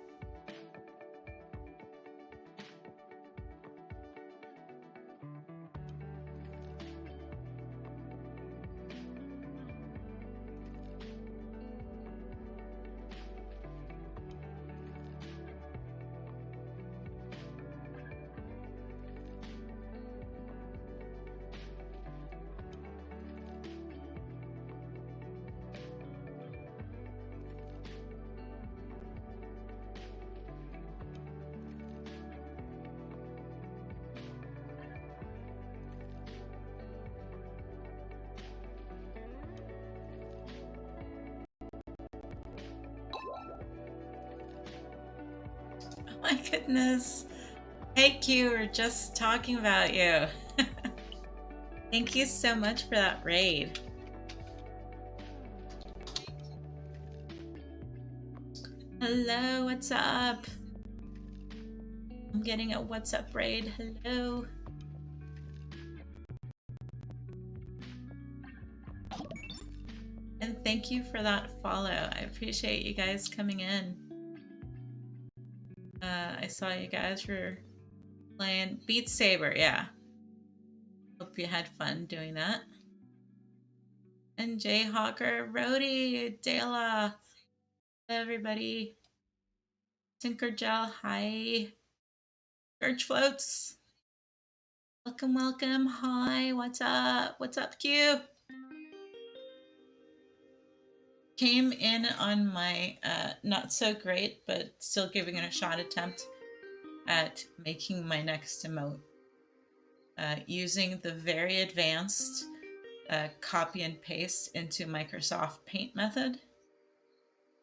Oh my goodness. Hey Q, we're just talking about you. Thank you so much for that raid. Hello, what's up? I'm getting a what's up raid. Hello. And thank you for that follow. I appreciate you guys coming in. I saw you guys were playing Beat Saber, yeah. Hope you had fun doing that. And Jayhawker, Rody, Dela, everybody. Tinkergel, hi. Church Floats. Welcome, welcome. Hi, what's up? What's up, Q? Came in on my not so great, but still giving it a shot attempt at making my next emote. Using the very advanced copy and paste into Microsoft Paint method,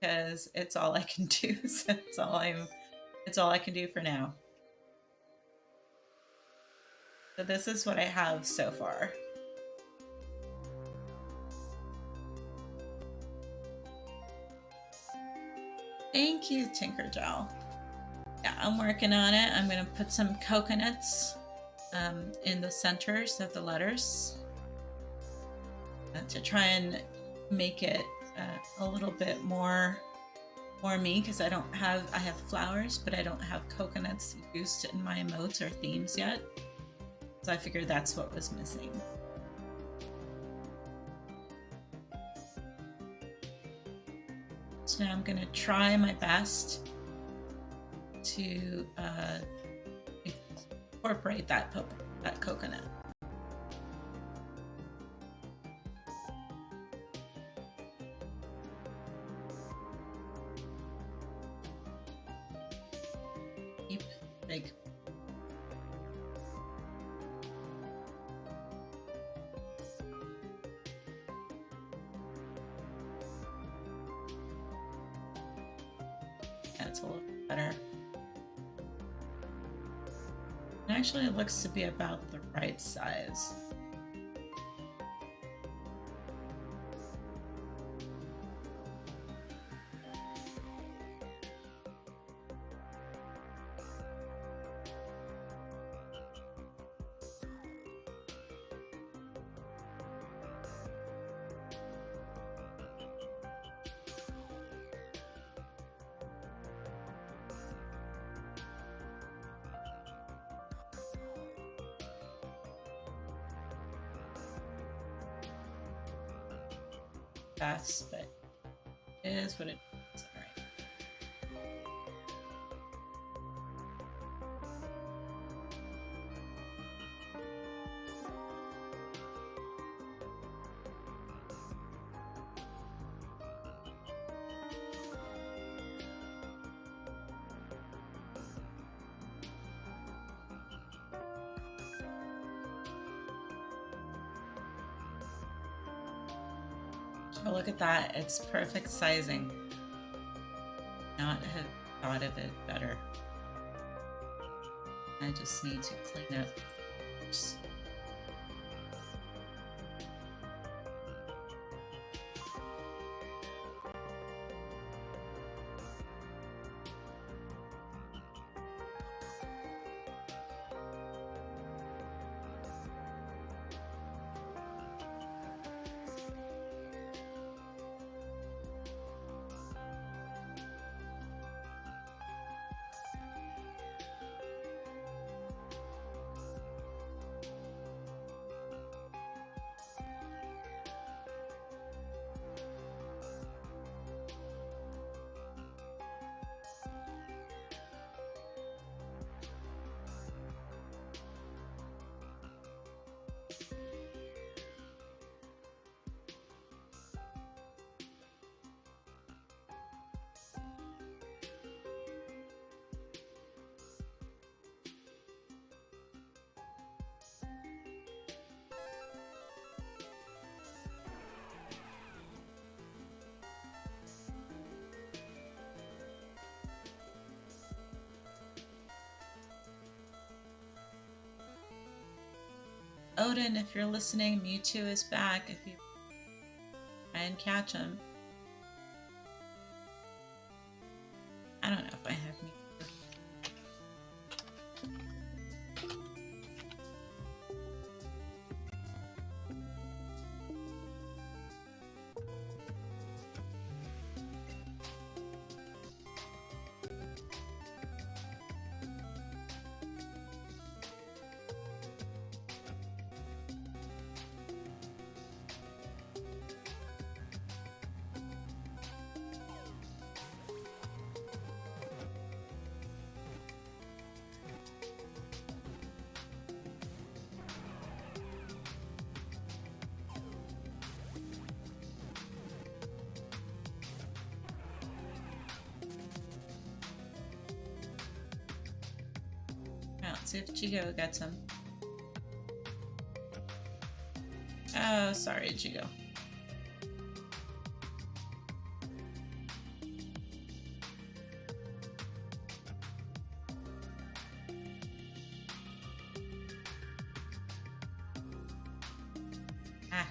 because it's all I can do. So it's all I can do for now. So this is what I have so far. Thank you, Tinkergel. Yeah, I'm working on it. I'm going to put some coconuts in the centers of the letters to try and make it a little bit more me, because I have flowers, but I don't have coconuts used in my emotes or themes yet. So I figured that's what was missing. So now I'm going to try my best to incorporate that coconut. Big. That's a little better. Actually, it looks to be about the right size. Fast, but it is what it is. All right. Oh, look at that. It's perfect sizing. Not have thought of it better. I just need to clean up. Odin, if you're listening, Mewtwo is back. If you try and catch him. I don't know if I have Mewtwo. Let's see if Jigo gets him. Oh, sorry, Jigo. Ah.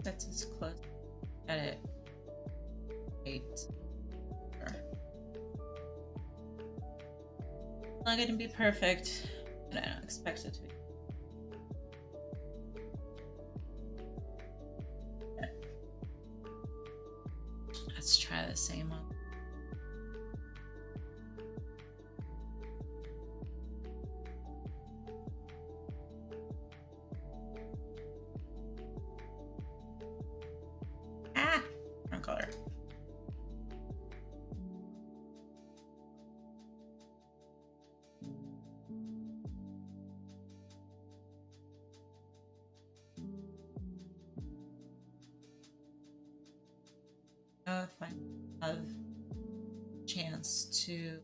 That's as close. Edit. 8. Sure. Not gonna be perfect, but I don't expect it to be. Okay. Let's try the same one. Ah! Wrong color. know if I have a chance to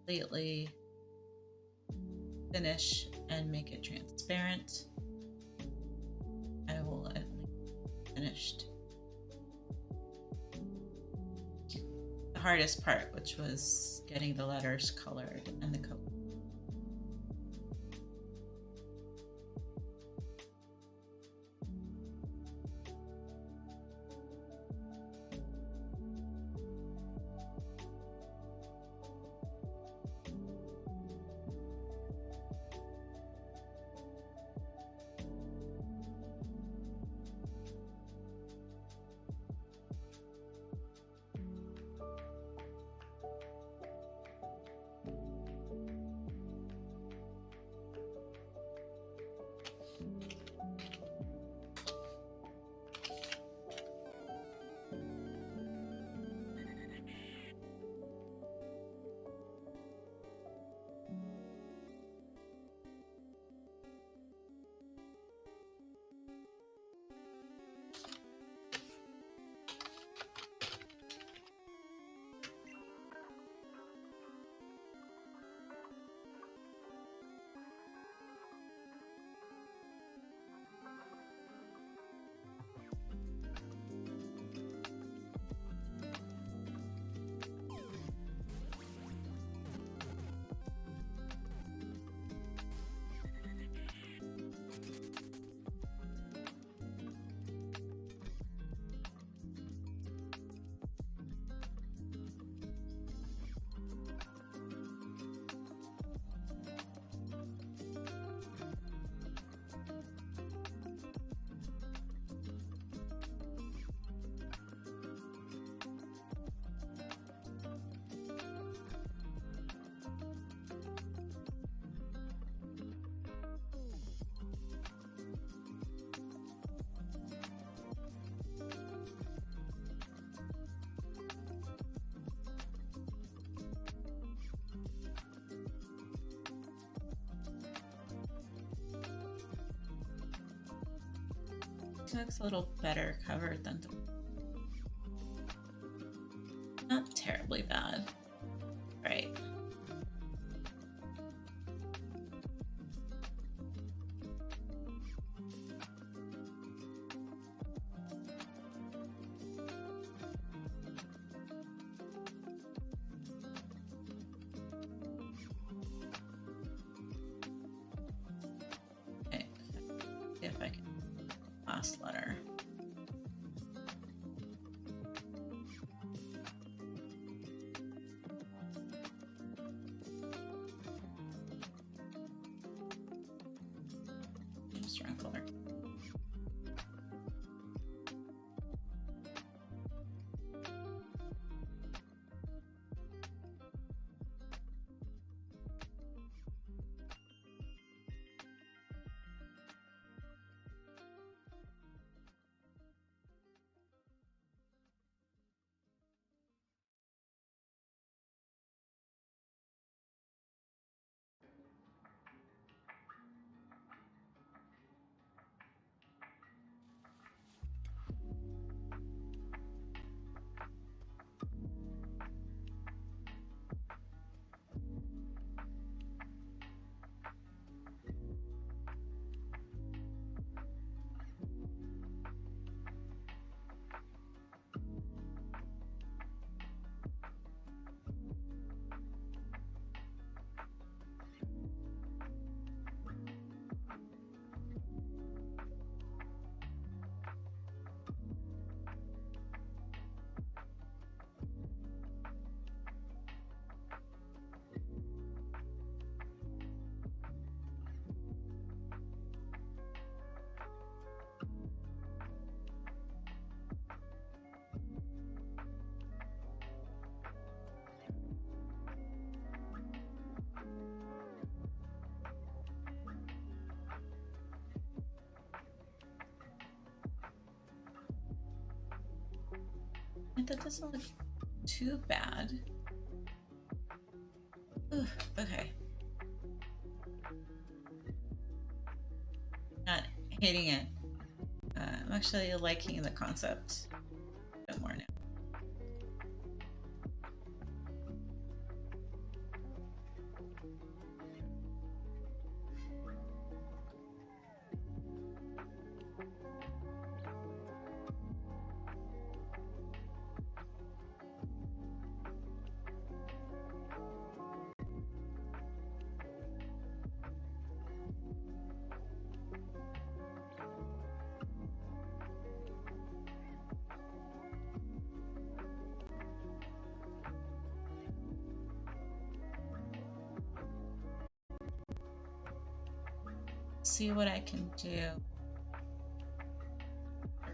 completely finish and make it transparent. I will at least finished the hardest part, which was getting the letters colored and the coat. It looks a little better covered than the, not terribly bad. Right. Okay. See if I can last letter. Strong color. That doesn't look too bad. Ooh, okay. Not hating it. I'm actually liking the concept a bit more now. see what I can do.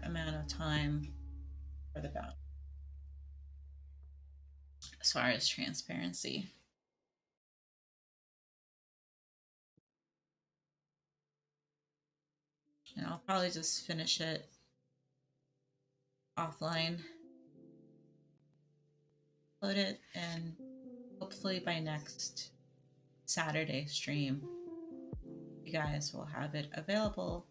Amount of time for the battle as far as transparency. And I'll probably just finish it offline, upload it, and hopefully by next Saturday stream, you guys will have it available.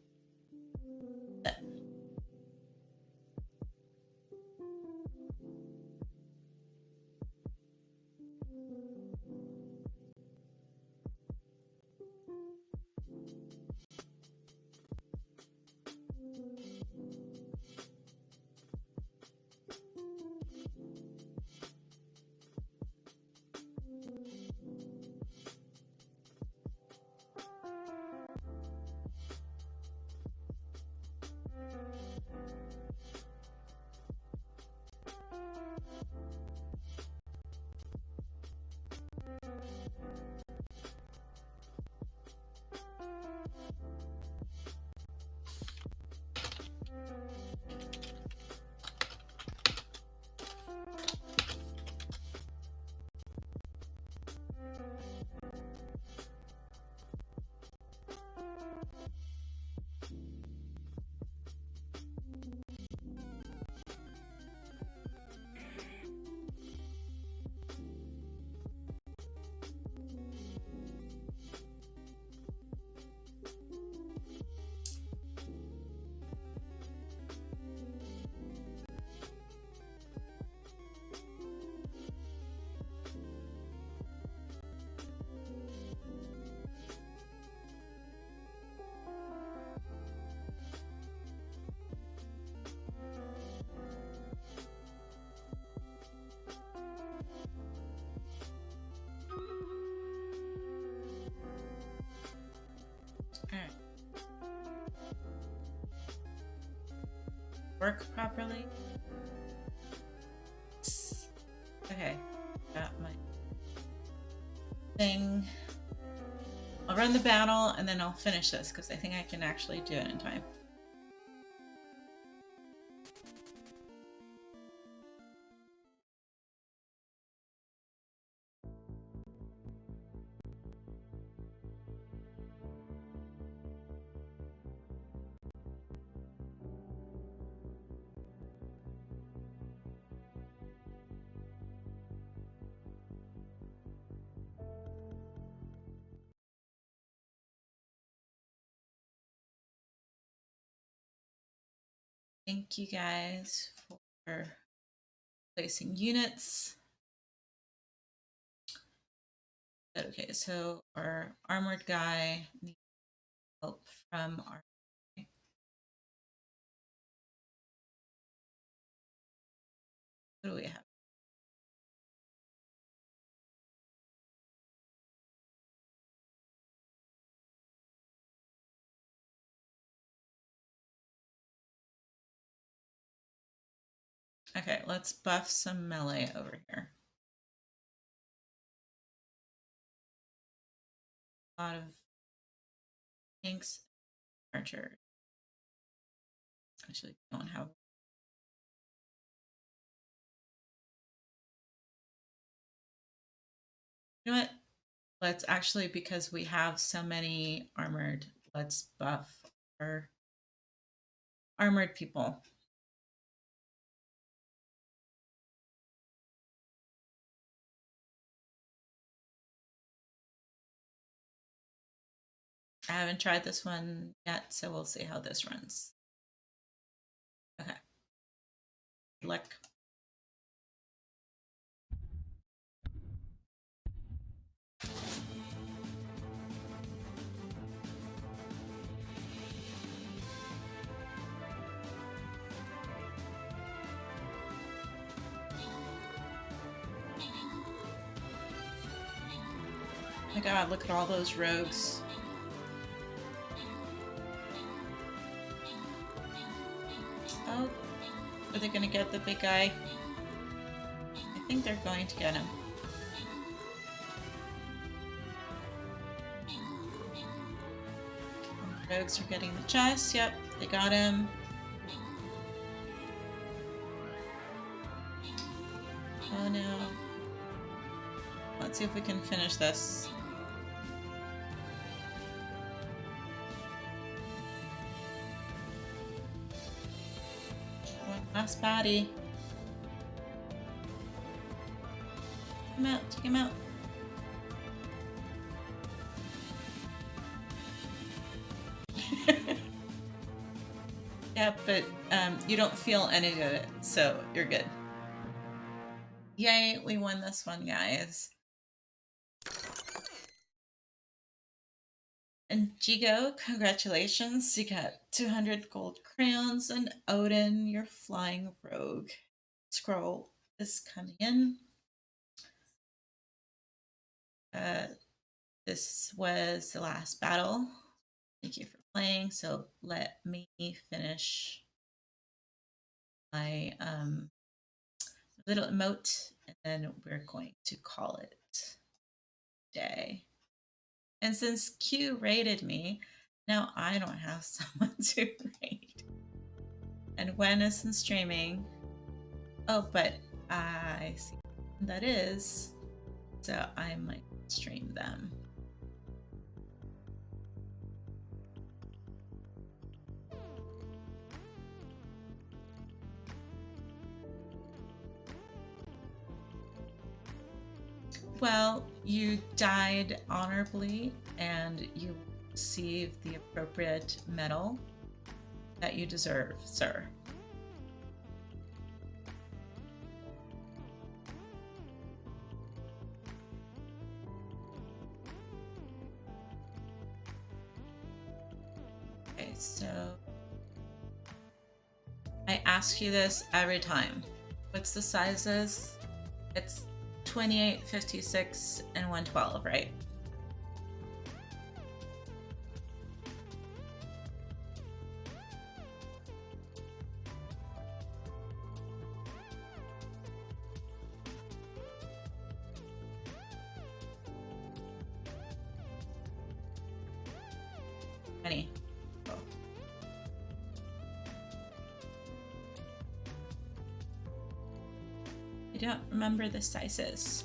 All right. Work properly. Okay, got my thing. I'll run the battle and then I'll finish this because I think I can actually do it in time. Thank you guys for placing units. Okay, so our armored guy needs help from our. What do we have? Okay, let's buff some melee over here. A lot of tanks, archers. Actually, don't have. You know what? Let's actually, because we have so many armored, let's buff our armored people. I haven't tried this one yet, so we'll see how this runs. Okay. Good luck. Oh my god, look at all those rogues. Oh, are they gonna get the big guy? I think they're going to get him. Rogues are getting the chest. Yep, they got him. Oh no. Let's see if we can finish this. One last baddie. Take him out, take him out. Yeah, but you don't feel any of it, so you're good. Yay, we won this one, guys. And Jigo, congratulations. You got 200 gold crayons, and Odin, your flying rogue scroll is coming in. This was the last battle. Thank you for playing. So let me finish my little emote, and then we're going to call it day. And since Q rated me, now I don't have someone to rate. And Gwen isn't streaming. Oh, but I see that is. So I might stream them. Well, you died honorably and you received the appropriate medal that you deserve, sir. Okay, so I ask you this every time. What's the sizes? It's 28, 56, and 112, right? Any? Oh. I don't remember the sizes.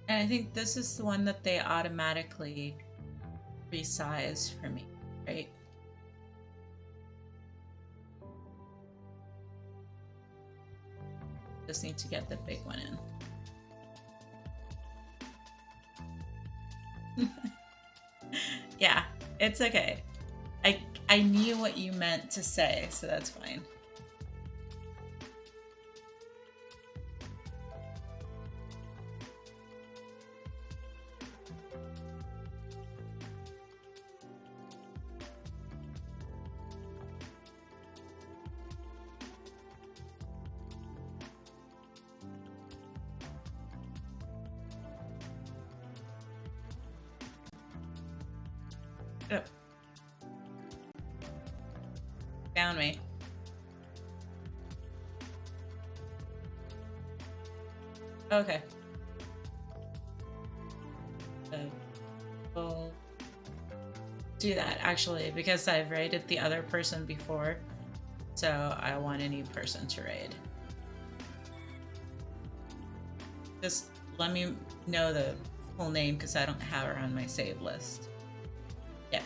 And I think this is the one that they automatically resize for me, right? Just need to get the big one in. Yeah, it's okay. I knew what you meant to say, so that's fine. Oh. Down me. Okay. We'll do that actually because I've raided the other person before, so I want a new person to raid. Just let me know the full name because I don't have her on my save list. Yeah.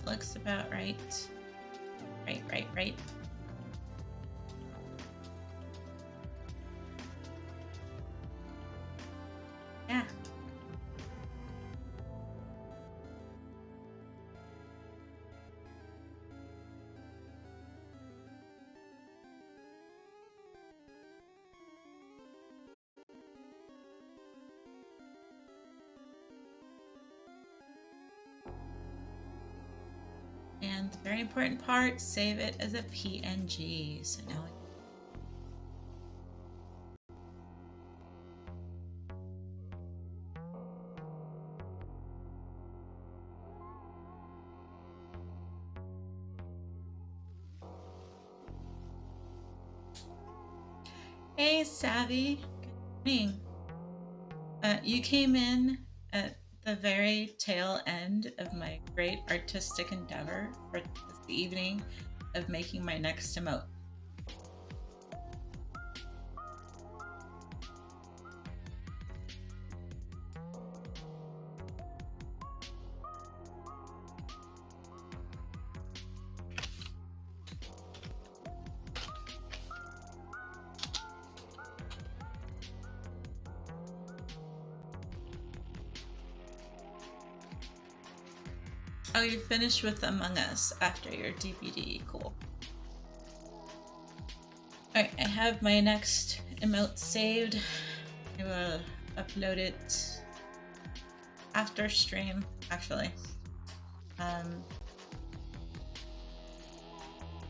looks about right. Right, right, right. Yeah. And the very important part, save it as a PNG. So now hey, Savvy. Good morning. You came in at the very tail end of my great artistic endeavor for this evening of making my next emote. Oh, you finished with Among Us after your DPD. Cool. Alright, I have my next emote saved. I will upload it after stream, actually. Um,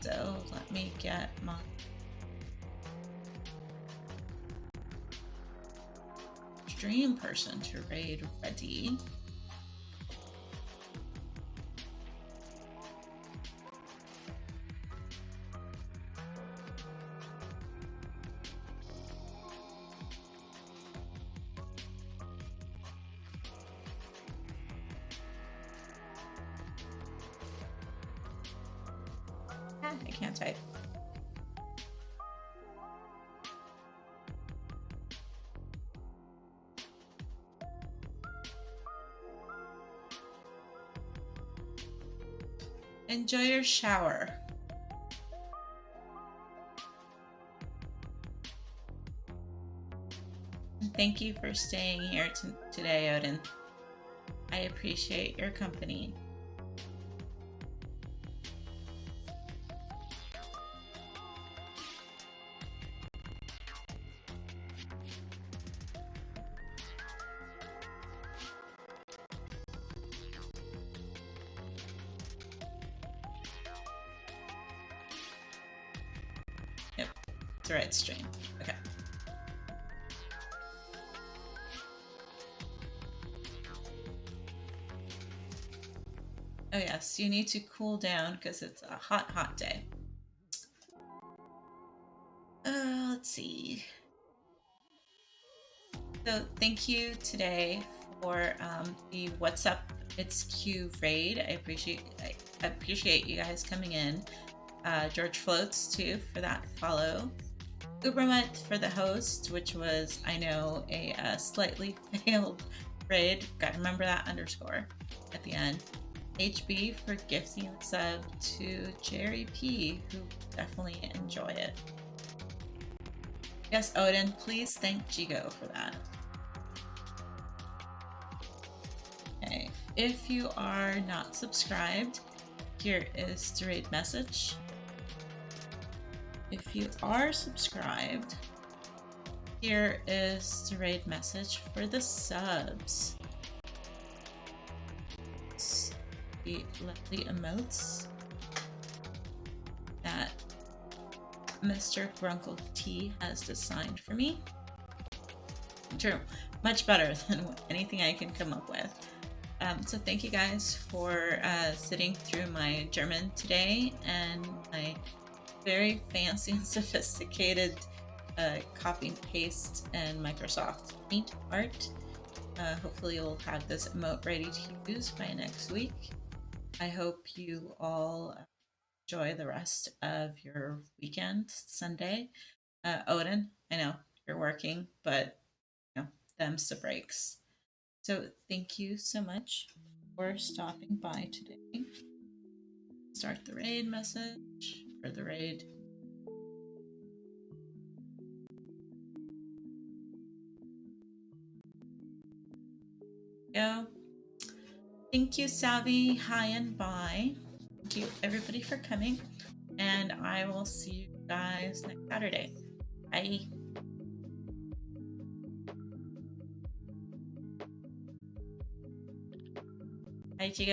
so let me get my stream person to raid ready. I can't type. Enjoy your shower. And thank you for staying here today, Odin. I appreciate your company. Yep, it's the right stream. Okay. Oh yes, you need to cool down because it's a hot, hot day. Let's see. So thank you today for the What's Up It's Q raid. I appreciate you guys coming in. George Floats too for that follow. Ubermut for the host, which was, I know, a slightly failed raid. Got to remember that underscore at the end. HB for gifting a sub to Jerry P, who definitely enjoy it. Yes, Odin, please thank Jigo for that. Okay, if you are not subscribed, here is the raid message. If you are subscribed, here is the raid message for the subs. The lovely emotes that Mr. Grunkle T has designed for me. True, much better than anything I can come up with. So thank you guys for sitting through my German today and my very fancy and sophisticated copy and paste and Microsoft Paint art. Hopefully you'll have this emote ready to use by next week. I hope you all enjoy the rest of your weekend, Sunday. Odin, I know you're working, but you know, them's the breaks. So thank you so much for stopping by today. Start the raid message or the raid. Go. Thank you, Savvy. Hi and bye. Thank you, everybody, for coming. And I will see you guys next Saturday. Bye. Bye, you guys.